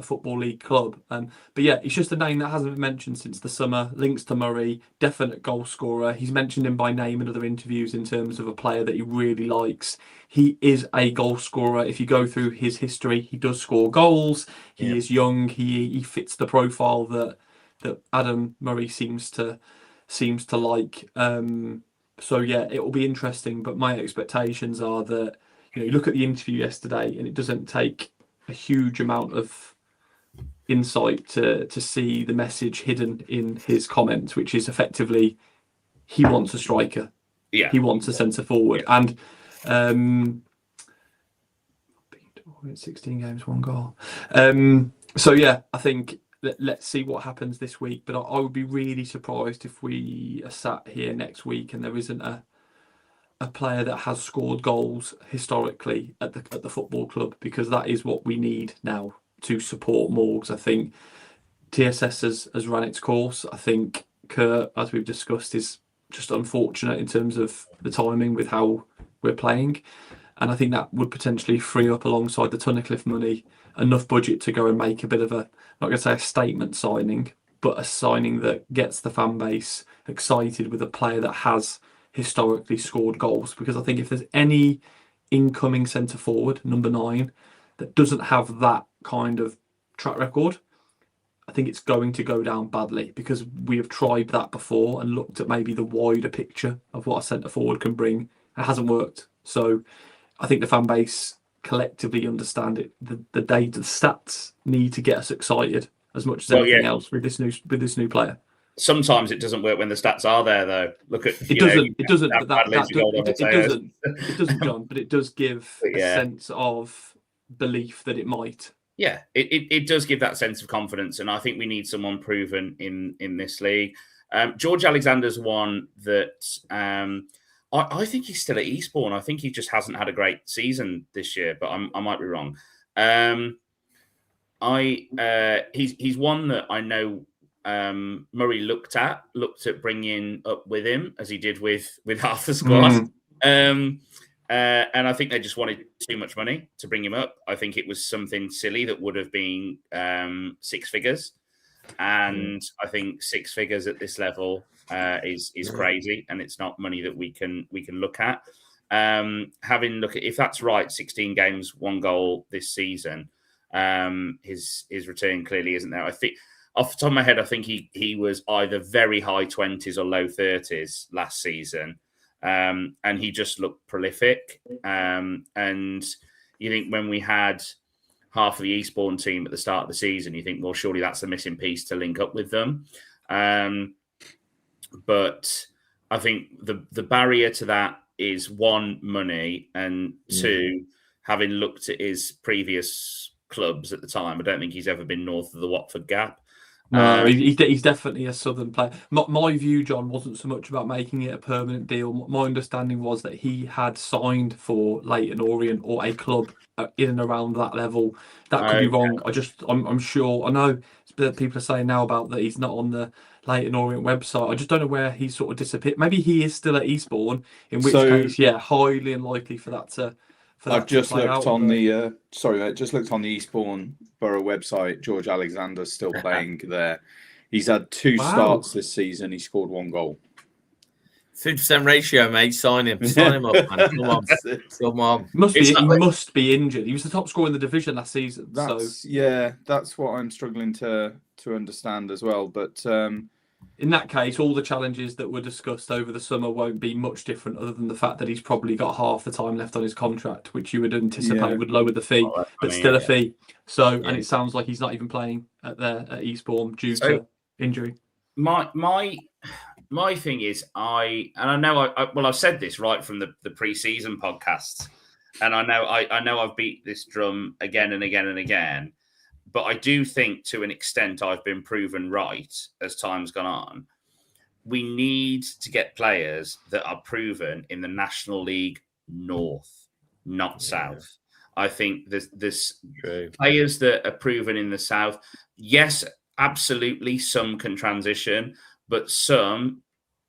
Football League club. But yeah, it's just a name that hasn't been mentioned since the summer. Links to Murray, definite goal scorer. He's mentioned him by name in other interviews in terms of a player that he really likes. He is a goal scorer. If you go through his history, he does score goals. He is young. He fits the profile that Adam Murray seems to like. So yeah, it will be interesting. But my expectations are that, you look at the interview yesterday, and it doesn't take a huge amount of insight to see the message hidden in his comments, which is effectively he wants a striker. Yeah, he wants a centre forward, and 16 games, 1 goal. So yeah, I think let's see what happens this week. But I would be really surprised if we are sat here next week and there isn't a player that has scored goals historically at the football club, because that is what we need now to support Morgs. I think TSS has run its course. I think Kurt, as we've discussed, is just unfortunate in terms of the timing with how we're playing. And I think that would potentially free up, alongside the Tunnicliffe money, enough budget to go and make a bit of a, not going to say a statement signing, but a signing that gets the fan base excited with a player that has historically scored goals. Because I think if there's any incoming centre forward, number 9, that doesn't have that kind of track record, I think it's going to go down badly, because we have tried that before and looked at maybe the wider picture of what a centre forward can bring. It hasn't worked. So I think the fan base collectively understand it. The data, the stats need to get us excited. as much as anything else with this new player. Sometimes it doesn't work when the stats are there, though. Look at it doesn't. It doesn't. But it doesn't. It doesn't, John. But it does give a sense of belief that it might. Yeah, it does give that sense of confidence, and I think we need someone proven in this league. George Alexander's one that I think he's still at Eastbourne. I think he just hasn't had a great season this year, but I might be wrong. He's one that I know. Murray looked at bringing up with him as he did with half the squad, and I think they just wanted too much money to bring him up. I think it was something silly that would have been 6 figures, and I think 6 figures at this level is crazy, and it's not money that we can look at. Having look at if that's right, 16 games, 1 goal this season. His return clearly isn't there. I think. Off the top of my head, I think he was either very high 20s or low 30s last season. And he just looked prolific. And you think when we had half of the Eastbourne team at the start of the season, you think, well, surely that's the missing piece to link up with them. But I think the barrier to that is 1, money, and 2, having looked at his previous clubs at the time, I don't think he's ever been north of the Watford gap. No, he's definitely a Southern player. My view, John, wasn't so much about making it a permanent deal. My understanding was that he had signed for Leyton Orient or a club in and around that level. That could be wrong. I'm sure. I know that people are saying now about that he's not on the Leyton Orient website. I just don't know where he sort of disappeared. Maybe he is still at Eastbourne, in which case, highly unlikely for that to. I've just looked on the just looked on the Eastbourne Borough website. George Alexander's still playing there. He's had 2 starts this season. He scored 1 goal. 50% ratio, mate. Sign him up, man. Come on. He must be injured. He was the top scorer in the division last season. That's what I'm struggling to understand as well. But in that case, all the challenges that were discussed over the summer won't be much different, other than the fact that he's probably got half the time left on his contract, which you would anticipate would lower the fee, but still a fee. So, and it sounds like he's not even playing at Eastbourne due to injury. My thing is, I've said this right from the pre-season podcasts, and I know I've beat this drum again and again and again. But I do think, to an extent, I've been proven right as time's gone on. We need to get players that are proven in the National League North, not South. I think there's players that are proven in the South. Yes, absolutely, some can transition, but some,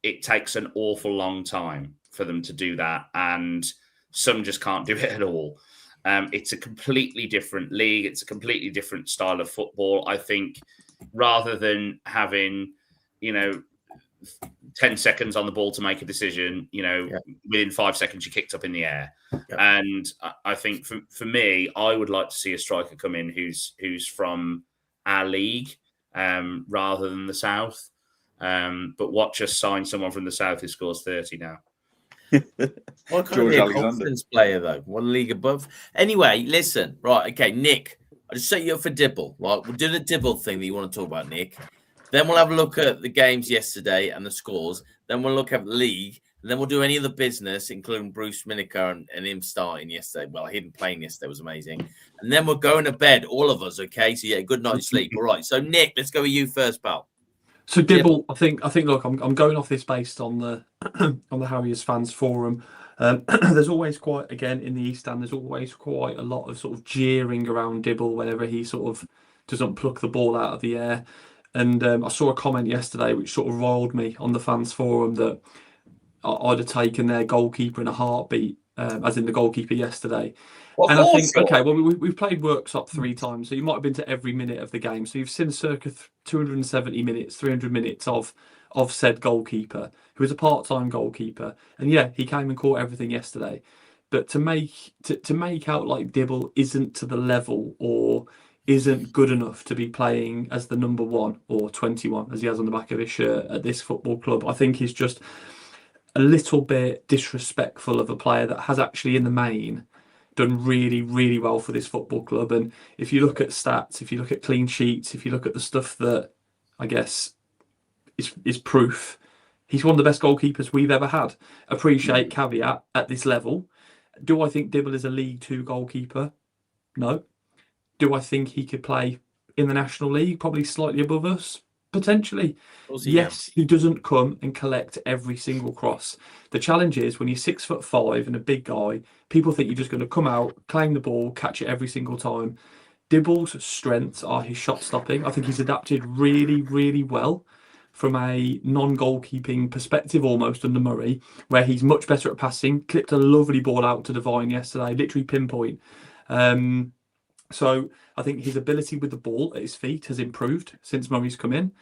it takes an awful long time for them to do that, and some just can't do it at all. It's a completely different league. It's a completely different style of football. I think rather than having, 10 seconds on the ball to make a decision, within 5 seconds you're kicked up in the air. Yep. And I think for me, I would like to see a striker come in who's from our league rather than the South. But watch us sign someone from the South who scores 30 now. What kind of a confidence player, though? One league above. Anyway, listen. Right, okay, Nick. I'll just set you up for Dibble. Right, we'll do the Dibble thing that you want to talk about, Nick. Then we'll have a look at the games yesterday and the scores. Then we'll look at the league. And then we'll do any of the business, including Bruce Miniker and him starting yesterday. Well, him playing yesterday was amazing. And then we're going to bed, all of us, okay? So, good night's sleep. All right. So, Nick, let's go with you first, pal. So Dibble, I think. Look, I'm going off this based on the Harriers fans forum. There's always in the East End. There's always quite a lot of sort of jeering around Dibble whenever he sort of doesn't pluck the ball out of the air. And I saw a comment yesterday which sort of riled me on the fans forum that I'd have taken their goalkeeper in a heartbeat, as in the goalkeeper yesterday. And I think, we've played Worksop 3 times, so you might have been to every minute of the game. So you've seen circa 270 minutes, 300 minutes of said goalkeeper, who is a part-time goalkeeper. And he came and caught everything yesterday. But to make out like Dibble isn't to the level or isn't good enough to be playing as the number 1 or 21, as he has on the back of his shirt at this football club, I think he's just a little bit disrespectful of a player that has actually, in the main, done really, really well for this football club. And if you look at stats, if you look at clean sheets, if you look at the stuff that I guess is proof, he's one of the best goalkeepers we've ever had. Appreciate caveat at this level. Do I think Dibble is a League Two goalkeeper? No. Do I think he could play in the National League, probably slightly above us? Potentially. Yes, he doesn't come and collect every single cross. The challenge is when you're 6'5" and a big guy, people think you're just going to come out, claim the ball, catch it every single time. Dibble's strengths are his shot stopping. I think he's adapted really, really well from a non-goalkeeping perspective almost under Murray, where he's much better at passing. Clipped a lovely ball out to Devine yesterday, literally pinpoint. So I think his ability with the ball at his feet has improved since Murray's come in.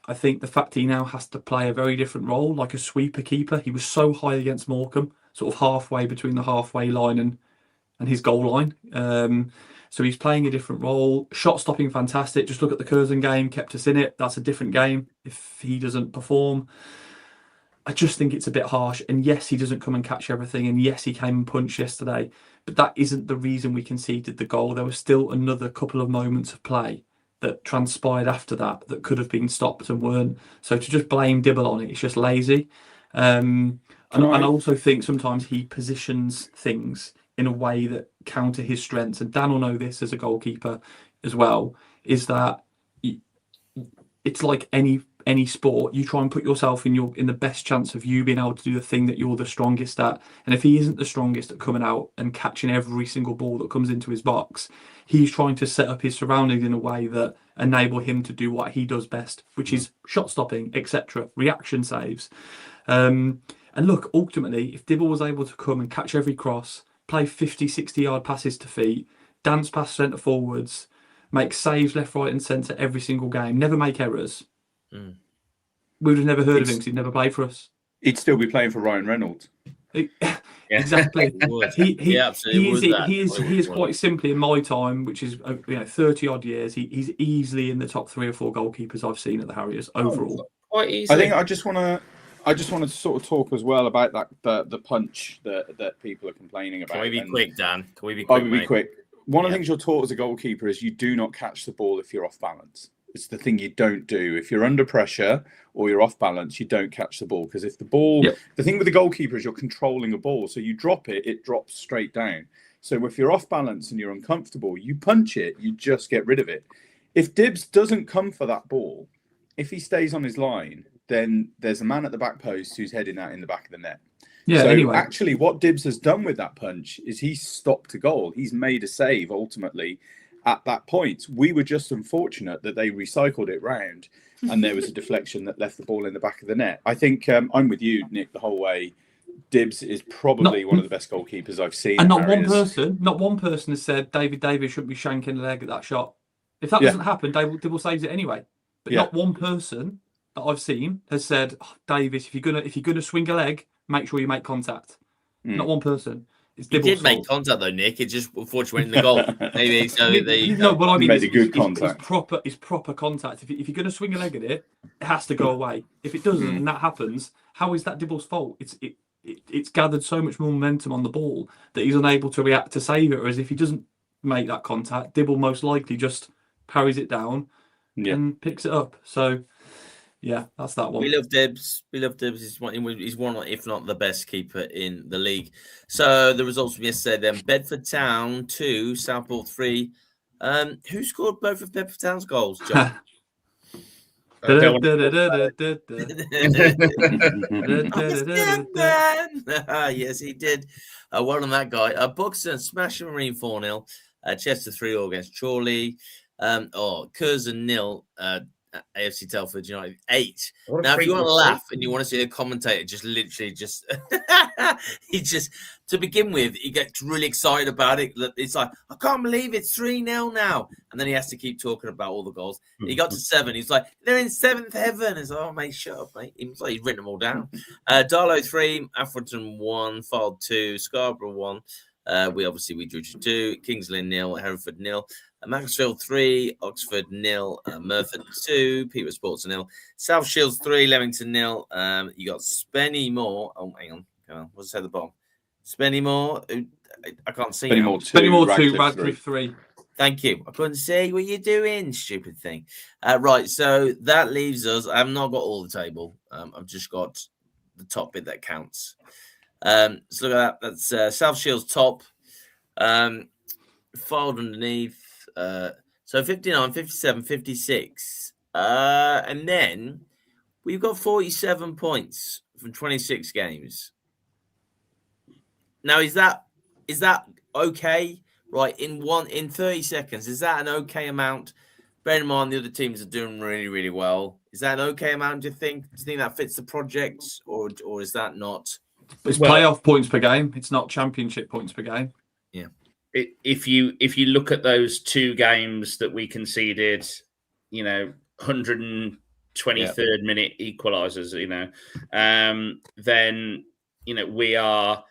I think the fact he now has to play a very different role, like a sweeper keeper. He was so high against Morecambe, sort of halfway between the halfway line and his goal line. So he's playing a different role. Shot stopping, fantastic. Just look at the Curzon game, kept us in it. That's a different game if he doesn't perform. I just think it's a bit harsh. And yes, he doesn't come and catch everything. And yes, he came and punched yesterday. But that isn't the reason we conceded the goal. There was still another couple of moments of play that transpired after that could have been stopped and weren't. So to just blame Dibble on it, it's just lazy. And I also think sometimes he positions things in a way that counter his strengths. And Dan will know this as a goalkeeper as well, is that it's like any sport. You try and put yourself in the best chance of you being able to do the thing that you're the strongest at. And if he isn't the strongest at coming out and catching every single ball that comes into his box, he's trying to set up his surroundings in a way that enable him to do what he does best, which is shot stopping, etc., reaction saves. And look, ultimately, if Dibble was able to come and catch every cross, play 50, 60-yard passes to feet, dance past centre forwards, make saves left, right and centre every single game, never make errors, we would have never heard of him because he'd never played for us. He'd still be playing for Ryan Reynolds. Exactly. He absolutely is quite simply in my time, which is 30 odd years. He's easily in the top 3 or 4 goalkeepers I've seen at the Harriers overall. Quite easily. I think I just want to sort of talk as well about that the punch that people are complaining about. Can we be quick, Dan? Can we be quick? I will be quick. One of the things you're taught as a goalkeeper is you do not catch the ball if you're off balance. It's the thing you don't do. If you're under pressure or you're off balance, you don't catch the ball. Because if the ball, the thing with the goalkeeper is you're controlling a ball. So you drop it, it drops straight down. So if you're off balance and you're uncomfortable, you punch it, you just get rid of it. If Dibbs doesn't come for that ball, if he stays on his line, then there's a man at the back post who's heading that in the back of the net. Yeah, so anyway. Actually what Dibbs has done with that punch is he's stopped a goal. He's made a save ultimately at that point. We were just unfortunate that they recycled it round and there was a deflection that left the ball in the back of the net. I think I'm with you, Nick, the whole way. Dibbs is probably one of the best goalkeepers I've seen. And not one person has said David Davies shouldn't be shanking the leg at that shot. If that doesn't happen, Dibble saves it anyway. But not one person that I've seen has said, Davies, if you're gonna swing a leg, make sure you make contact. Not one person. It's he did make contact though, Nick. It just unfortunately went in the goal. Maybe so. No, but I mean, made a good contact. It's proper contact. If you're going to swing a leg at it, it has to go away. If it doesn't, and that happens, how is that Dibble's fault? It's gathered so much more momentum on the ball that he's unable to react to save it. Whereas if he doesn't make that contact, Dibble most likely just parries it down and picks it up. So. Yeah, that's that one. We love Dibbs. He's one, if not the best keeper in the league. So the results from yesterday then: Bedford Town 2, Southport 3. Who scored both of Bedford Town's goals, John? Yes, he did. Well on that guy. Buxton smashing Marine 4-0. Chester 3-0 against Chorley. Curzon 0. AFC Telford United 8. Now, if you want to laugh and you want to see a commentator he just to begin with, he gets really excited about it. It's like, I can't believe it's 3-0 now. And then he has to keep talking about all the goals. He got to 7. He's like, they're in 7th heaven. He's like, oh, mate, shut up, mate. He's like, he's written them all down. Darlow 3, Afferton 1, Fylde 2, Scarborough 1. We drew to 2. Kings Lynn 0, Hereford 0. Macclesfield 3, Oxford 0, Merthyr 2, Peterborough Sports 0, South Shields 3, Leamington 0. You got Spennymoor. Oh, hang on. What's it at the bottom? Spennymoor, I can't see Benny Benny Moore 2, Radcliffe Radcliffe 3. Thank you. I couldn't see what you're doing, stupid thing. Right, so that leaves us. I've not got all the table. I've just got the top bit that counts. So look at that. That's South Shield's top. Filed underneath. So 59, 57, 56. And then we've got 47 points from 26 games. Now, is that okay? Right, in 30 seconds, is that an okay amount? Bear in mind the other teams are doing really, really well. Is that an okay amount, do you think? Do you think that fits the project, or is that not? It's playoff points per game. It's not championship points per game. Yeah. If you look at those 2 games that we conceded, 123rd minute equalisers, then we are,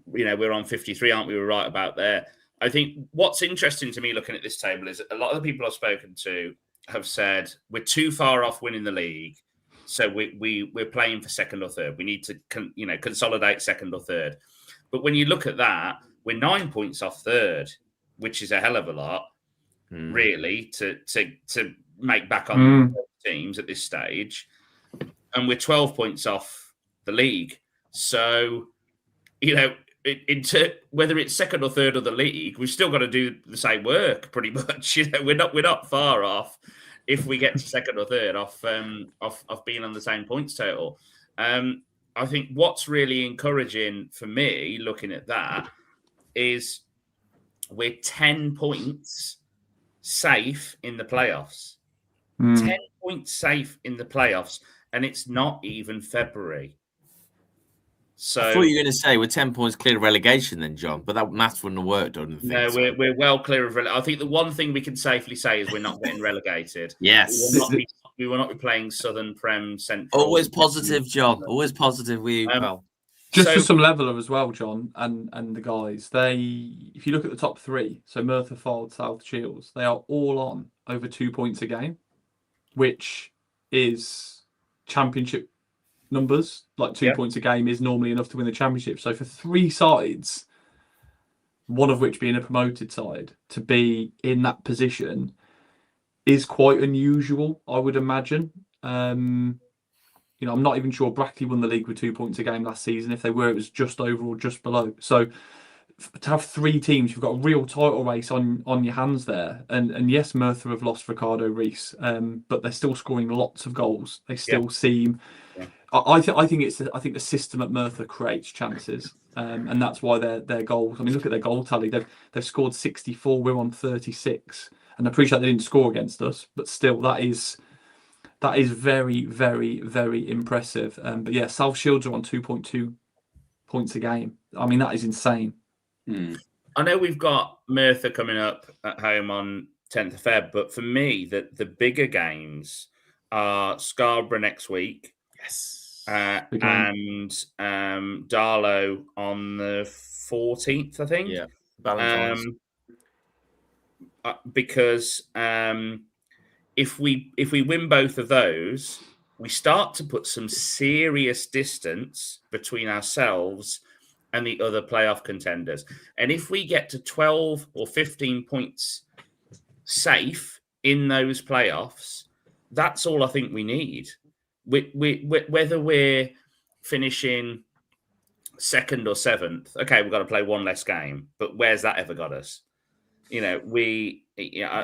we're on 53, aren't we? We're right about there. I think what's interesting to me looking at this table is a lot of the people I've spoken to have said we're too far off winning the league, so we're playing for second or third. We need to consolidate second or third. But when you look at that, we're 9 points off third, which is a hell of a lot, really, to make back on teams at this stage, and we're 12 points off the league. So, whether it's second or third of the league, we've still got to do the same work, pretty much. We're not far off if we get to second or third off being on the same points total. I think what's really encouraging for me, looking at that, is we're 10 points safe in the playoffs. 10 points safe in the playoffs, and it's not even February. So I thought you were going to say we're 10 points clear of relegation then, John, but that maths wouldn't have worked, I don't think. No, we're well clear of relegation. I think the one thing we can safely say is we're not getting relegated. Yes. We will not be playing Southern Prem Central. Always positive, John. Always positive with you, pal. Just for some leveler as well, John, and the guys, if you look at the top 3, so Merthyr, Fylde, South Shields, they are all on over 2 points a game, which is championship numbers. Like 2 points a game is normally enough to win the championship. So for 3 sides, one of which being a promoted side, to be in that position is quite unusual, I would imagine. I'm not even sure Brackley won the league with 2 points a game last season. If they were, it was just over or just below. So to have 3 teams, you've got a real title race on your hands there. And yes, Merthyr have lost Ricardo Reis, but they're still scoring lots of goals. They still seem. Yeah. I think the system at Merthyr creates chances, and that's why their goals. I mean, look at their goal tally. They've scored 64. We're on 36, and I appreciate they didn't score against us, but still, that is very, very, very impressive. But yeah, South Shields are on 2.2 points a game. I mean, that is insane. I know we've got Merthyr coming up at home on 10th of Feb, but for me, the bigger games are Scarborough next week. Yes. And Darlow on the 14th, I think. Yeah. Valentine's. Because if we win both of those, we start to put some serious distance between ourselves and the other playoff contenders. And if we get to 12 or 15 points safe in those playoffs, that's all I think we need. Whether we're finishing second or seventh, okay, we've got to play one less game, but where's that ever got us? I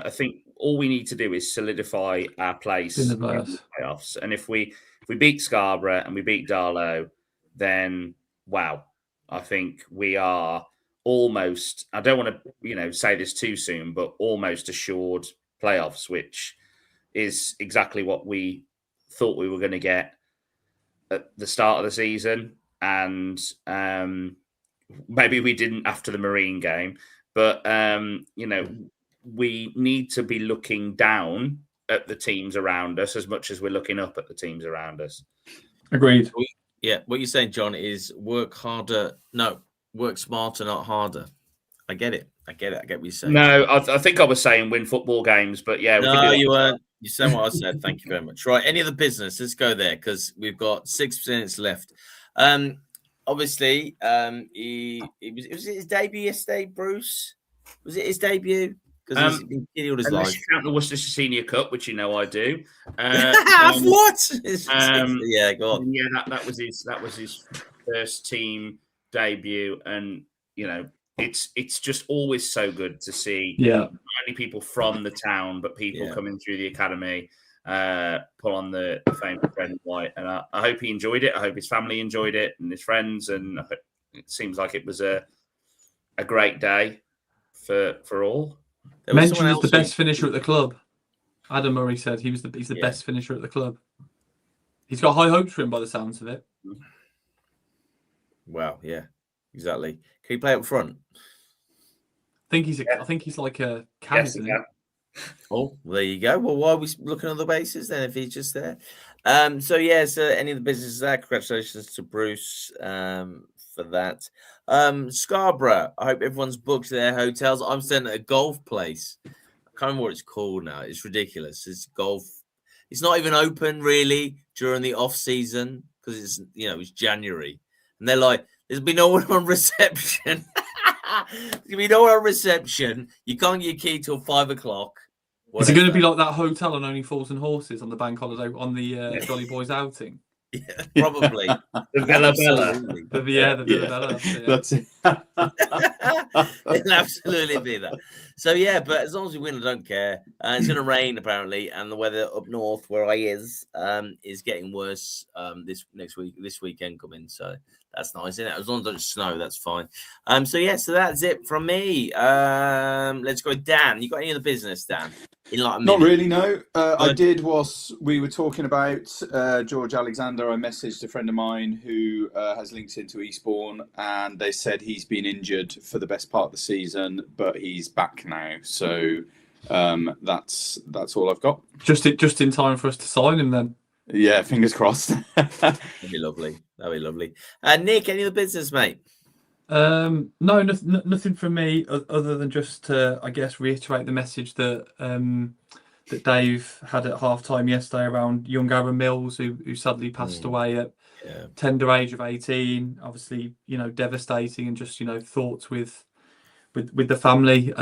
think all we need to do is solidify our place in the playoffs. And if we beat Scarborough and we beat Darlow, then wow, I think we are almost, I don't want to, say this too soon, but almost assured playoffs, which is exactly what we thought we were going to get at the start of the season. And maybe we didn't after the Marine game, but, we need to be looking down at the teams around us as much as we're looking up at the teams around us. Agreed. Yeah, what you're saying, John, is work harder. No, work smarter, not harder. I get it. I get what you're saying. No, I think I was saying win football games, but yeah. No, you weren't. You said what I said. Thank you very much. Right, any other business? Let's go there because we've got 6 minutes left. obviously, it was his debut yesterday, Bruce. Was it his debut? Because he's been kidding all his unless life. you count the Worcestershire Senior Cup, which you know I do. What? Yeah, go on. Yeah, that was his first team debut, and you know, it's just always so good to see not only people from the town, but people coming through the academy pull on the famous red and white. And I hope he enjoyed it. I hope his family enjoyed it and his friends. And it seems like it was a great day for all. Mentioned as the best finisher at the club. Adam Murray said he's the best finisher at the club. He's got high hopes for him by the sounds of it. Wow, yeah, exactly. Can he play up front? I think he's like a can, isn't he? Oh, well, there you go. Well, why are we looking on the bases then if he's just there? So any of the businesses there, congratulations to Bruce for that. Scarborough, I hope everyone's booked their hotels. I'm staying at a golf place. I can't remember what it's called now. It's ridiculous. It's golf. It's not even open really during the off season because it's January, and they're like, there's been no one on reception. There'll be no one on reception. You can't get your key till 5 o'clock. Is it going to be like that hotel on Only Fools and Horses on the bank holiday on the Jolly Boys outing? Yeah, probably. The Villa Bella. The Villa Bella. That's it. It'll absolutely be that. So but as long as we win, I don't care. It's going to rain apparently, and the weather up north where I is getting worse. This weekend coming. So that's nice, isn't it? As long as it doesn't snow, that's fine. So that's it from me. Let's go, Dan. You got any other business, Dan? Not really, no. I did whilst we were talking about George Alexander. I messaged a friend of mine who has links into Eastbourne, and they said he's been injured for the best part of the season, but he's back now. So that's all I've got. Just in time for us to sign him then. Yeah, fingers crossed. That'd be lovely. Nick, any other business, mate? No, nothing from me other than just to, I guess, reiterate the message that that Dave had at halftime yesterday around young Aaron Mills, who sadly passed away at tender age of 18. Obviously, devastating, and just thoughts with the family.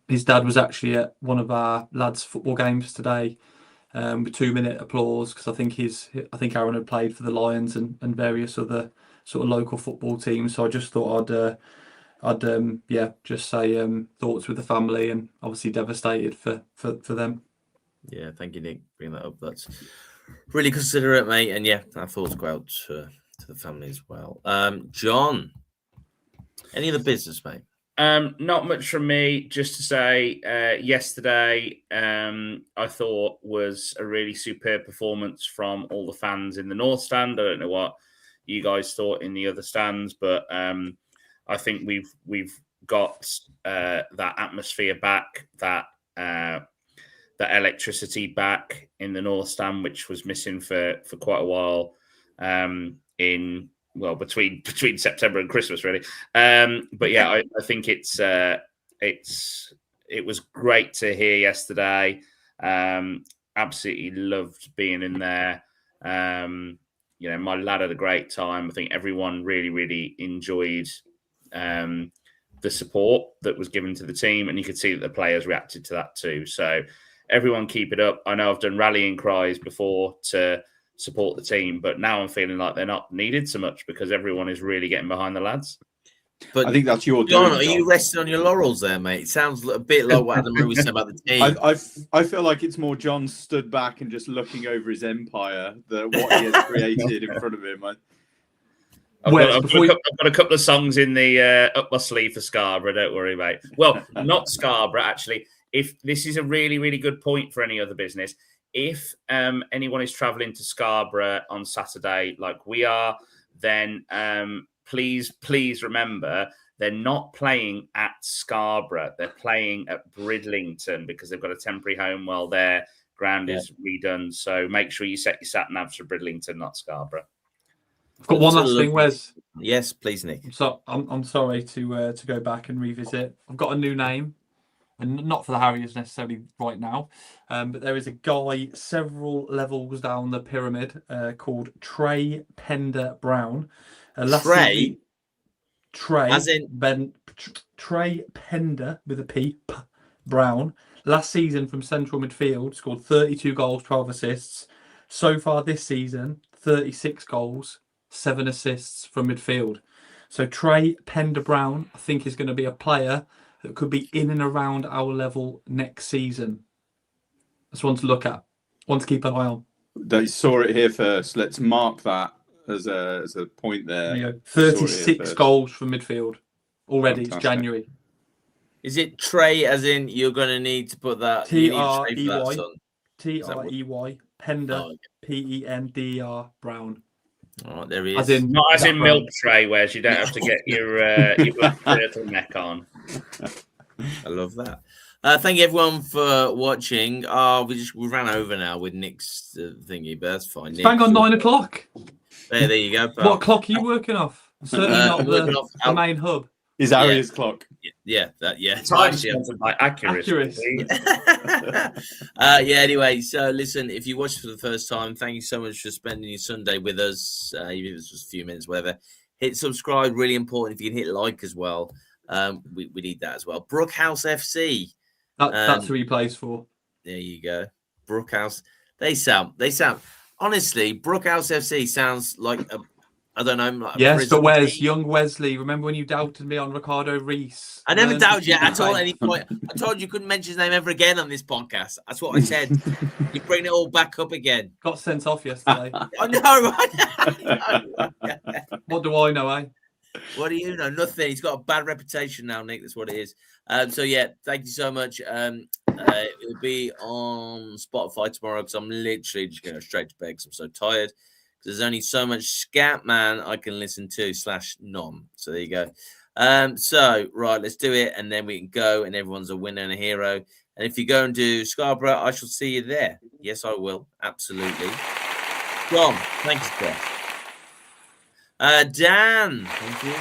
His dad was actually at one of our lads' football games today. With 2-minute applause because I think Aaron had played for the Lions and various other sort of local football teams. So I just thought I'd just say thoughts with the family, and obviously devastated for them. Yeah, thank you, Nick, bring that up. That's really considerate, mate. And our thoughts go out to the family as well. John, any other business, mate? Not much from me. Just to say, yesterday, I thought was a really superb performance from all the fans in the North Stand. I don't know what you guys thought in the other stands, but I think we've got that atmosphere back, that electricity back in the North Stand, which was missing for quite a while. Between September and Christmas, really. But I think it was great to hear yesterday. Absolutely loved being in there. My lad had a great time. I think everyone really, really enjoyed the support that was given to the team, and you could see that the players reacted to that too. So everyone keep it up. I know I've done rallying cries before to support the team, but now I'm feeling like they're not needed so much because everyone is really getting behind the lads. But I think that's your John. Are you resting on your laurels there, mate? It sounds a bit like what Adam Murray said about the team. I feel like it's more John stood back and just looking over his empire, what he has created in front of him. I've got a couple of songs in the up my sleeve for Scarborough. Don't worry, mate. Well, not Scarborough actually. If this is a really, really good point for any other business. If anyone is traveling to Scarborough on Saturday, like we are, then please remember they're not playing at Scarborough. They're playing at Bridlington because they've got a temporary home while their ground is redone. So make sure you set your sat navs for Bridlington, not Scarborough. I've got one last thing, Wes. Yes, please, Nick. So I'm sorry to go back and revisit. I've got a new name. And not for the Harriers necessarily right now, but there is a guy several levels down the pyramid called Trey Pender Brown. Trey Pender with a P, Brown. Last season from central midfield, scored 32 goals, 12 assists. So far this season, 36 goals, 7 assists from midfield. So Trey Pender Brown, I think, is going to be a player that could be in and around our level next season. That's one to look at, one to keep an eye on. They saw it here first. Let's mark that as a point there. 36 goals from midfield already. Fantastic. It's January. Is it Trey, as in you're going to need to put that? Trey, Trey, Pender, Pender Brown. Oh, there he is. Not as in milk tray, where you don't have to get your turtleneck on. I love that. Thank you everyone for watching. We ran over now with Nick's thingy, but that's fine. Bang on 9 o'clock. There you go. Pal. What clock are you working off? Certainly not the main hub. His Harriers clock. Yeah. Time sponsored by Accuracy. Anyway, so listen, if you watched for the first time, thank you so much for spending your Sunday with us. Even if it's just a few minutes, whatever. Hit subscribe, really important. If you can hit like as well, we need that as well. Brookhouse FC. That's who he plays for. There you go. Brookhouse. They sound honestly, Brookhouse FC sounds like I don't know. Like yes, but young Wesley. Remember when you doubted me on Ricardo Reese? I never doubted you at all at any point. I told you couldn't mention his name ever again on this podcast. That's what I said. You bring it all back up again. Got sent off yesterday. I know. What do I know, eh? What do you know? Nothing. He's got a bad reputation now, Nick. That's what it is. Thank you so much. It'll be on Spotify tomorrow because I'm literally just going straight to bed because I'm so tired. There's only so much scat man I can listen to /nom. So there you go. Right, let's do it, and then we can go, and everyone's a winner and a hero. And if you go and do Scarborough, I shall see you there. Yes, I will. Absolutely. John, thank you, sir. Dan, thank you.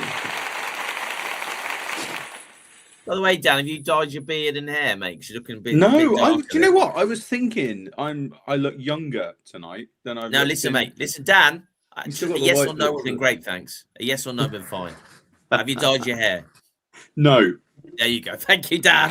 By the way, Dan, have you dyed your beard and hair, mate? Because you're looking a bit. No, do you know what? I was thinking I look younger tonight than I. No, listen, mate. Listen, Dan. A yes or no would have been great, thanks. A yes or no would have been fine. Have you dyed your hair? No. There you go. Thank you, Dan.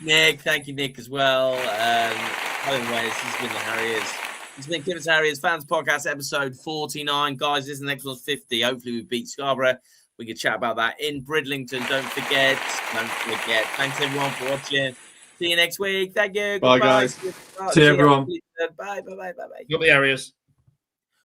Nick, thank you, Nick, as well. Anyways, this has been the Harriers. It's been Kidderminster Harriers Fans Podcast, episode 49. Guys, this is the next one's 50. Hopefully we beat Scarborough. We can chat about that in Bridlington. Don't forget. Thanks, everyone, for watching. See you next week. Thank you. Bye, guys. See you, everyone. Bye. You'll be Harriers.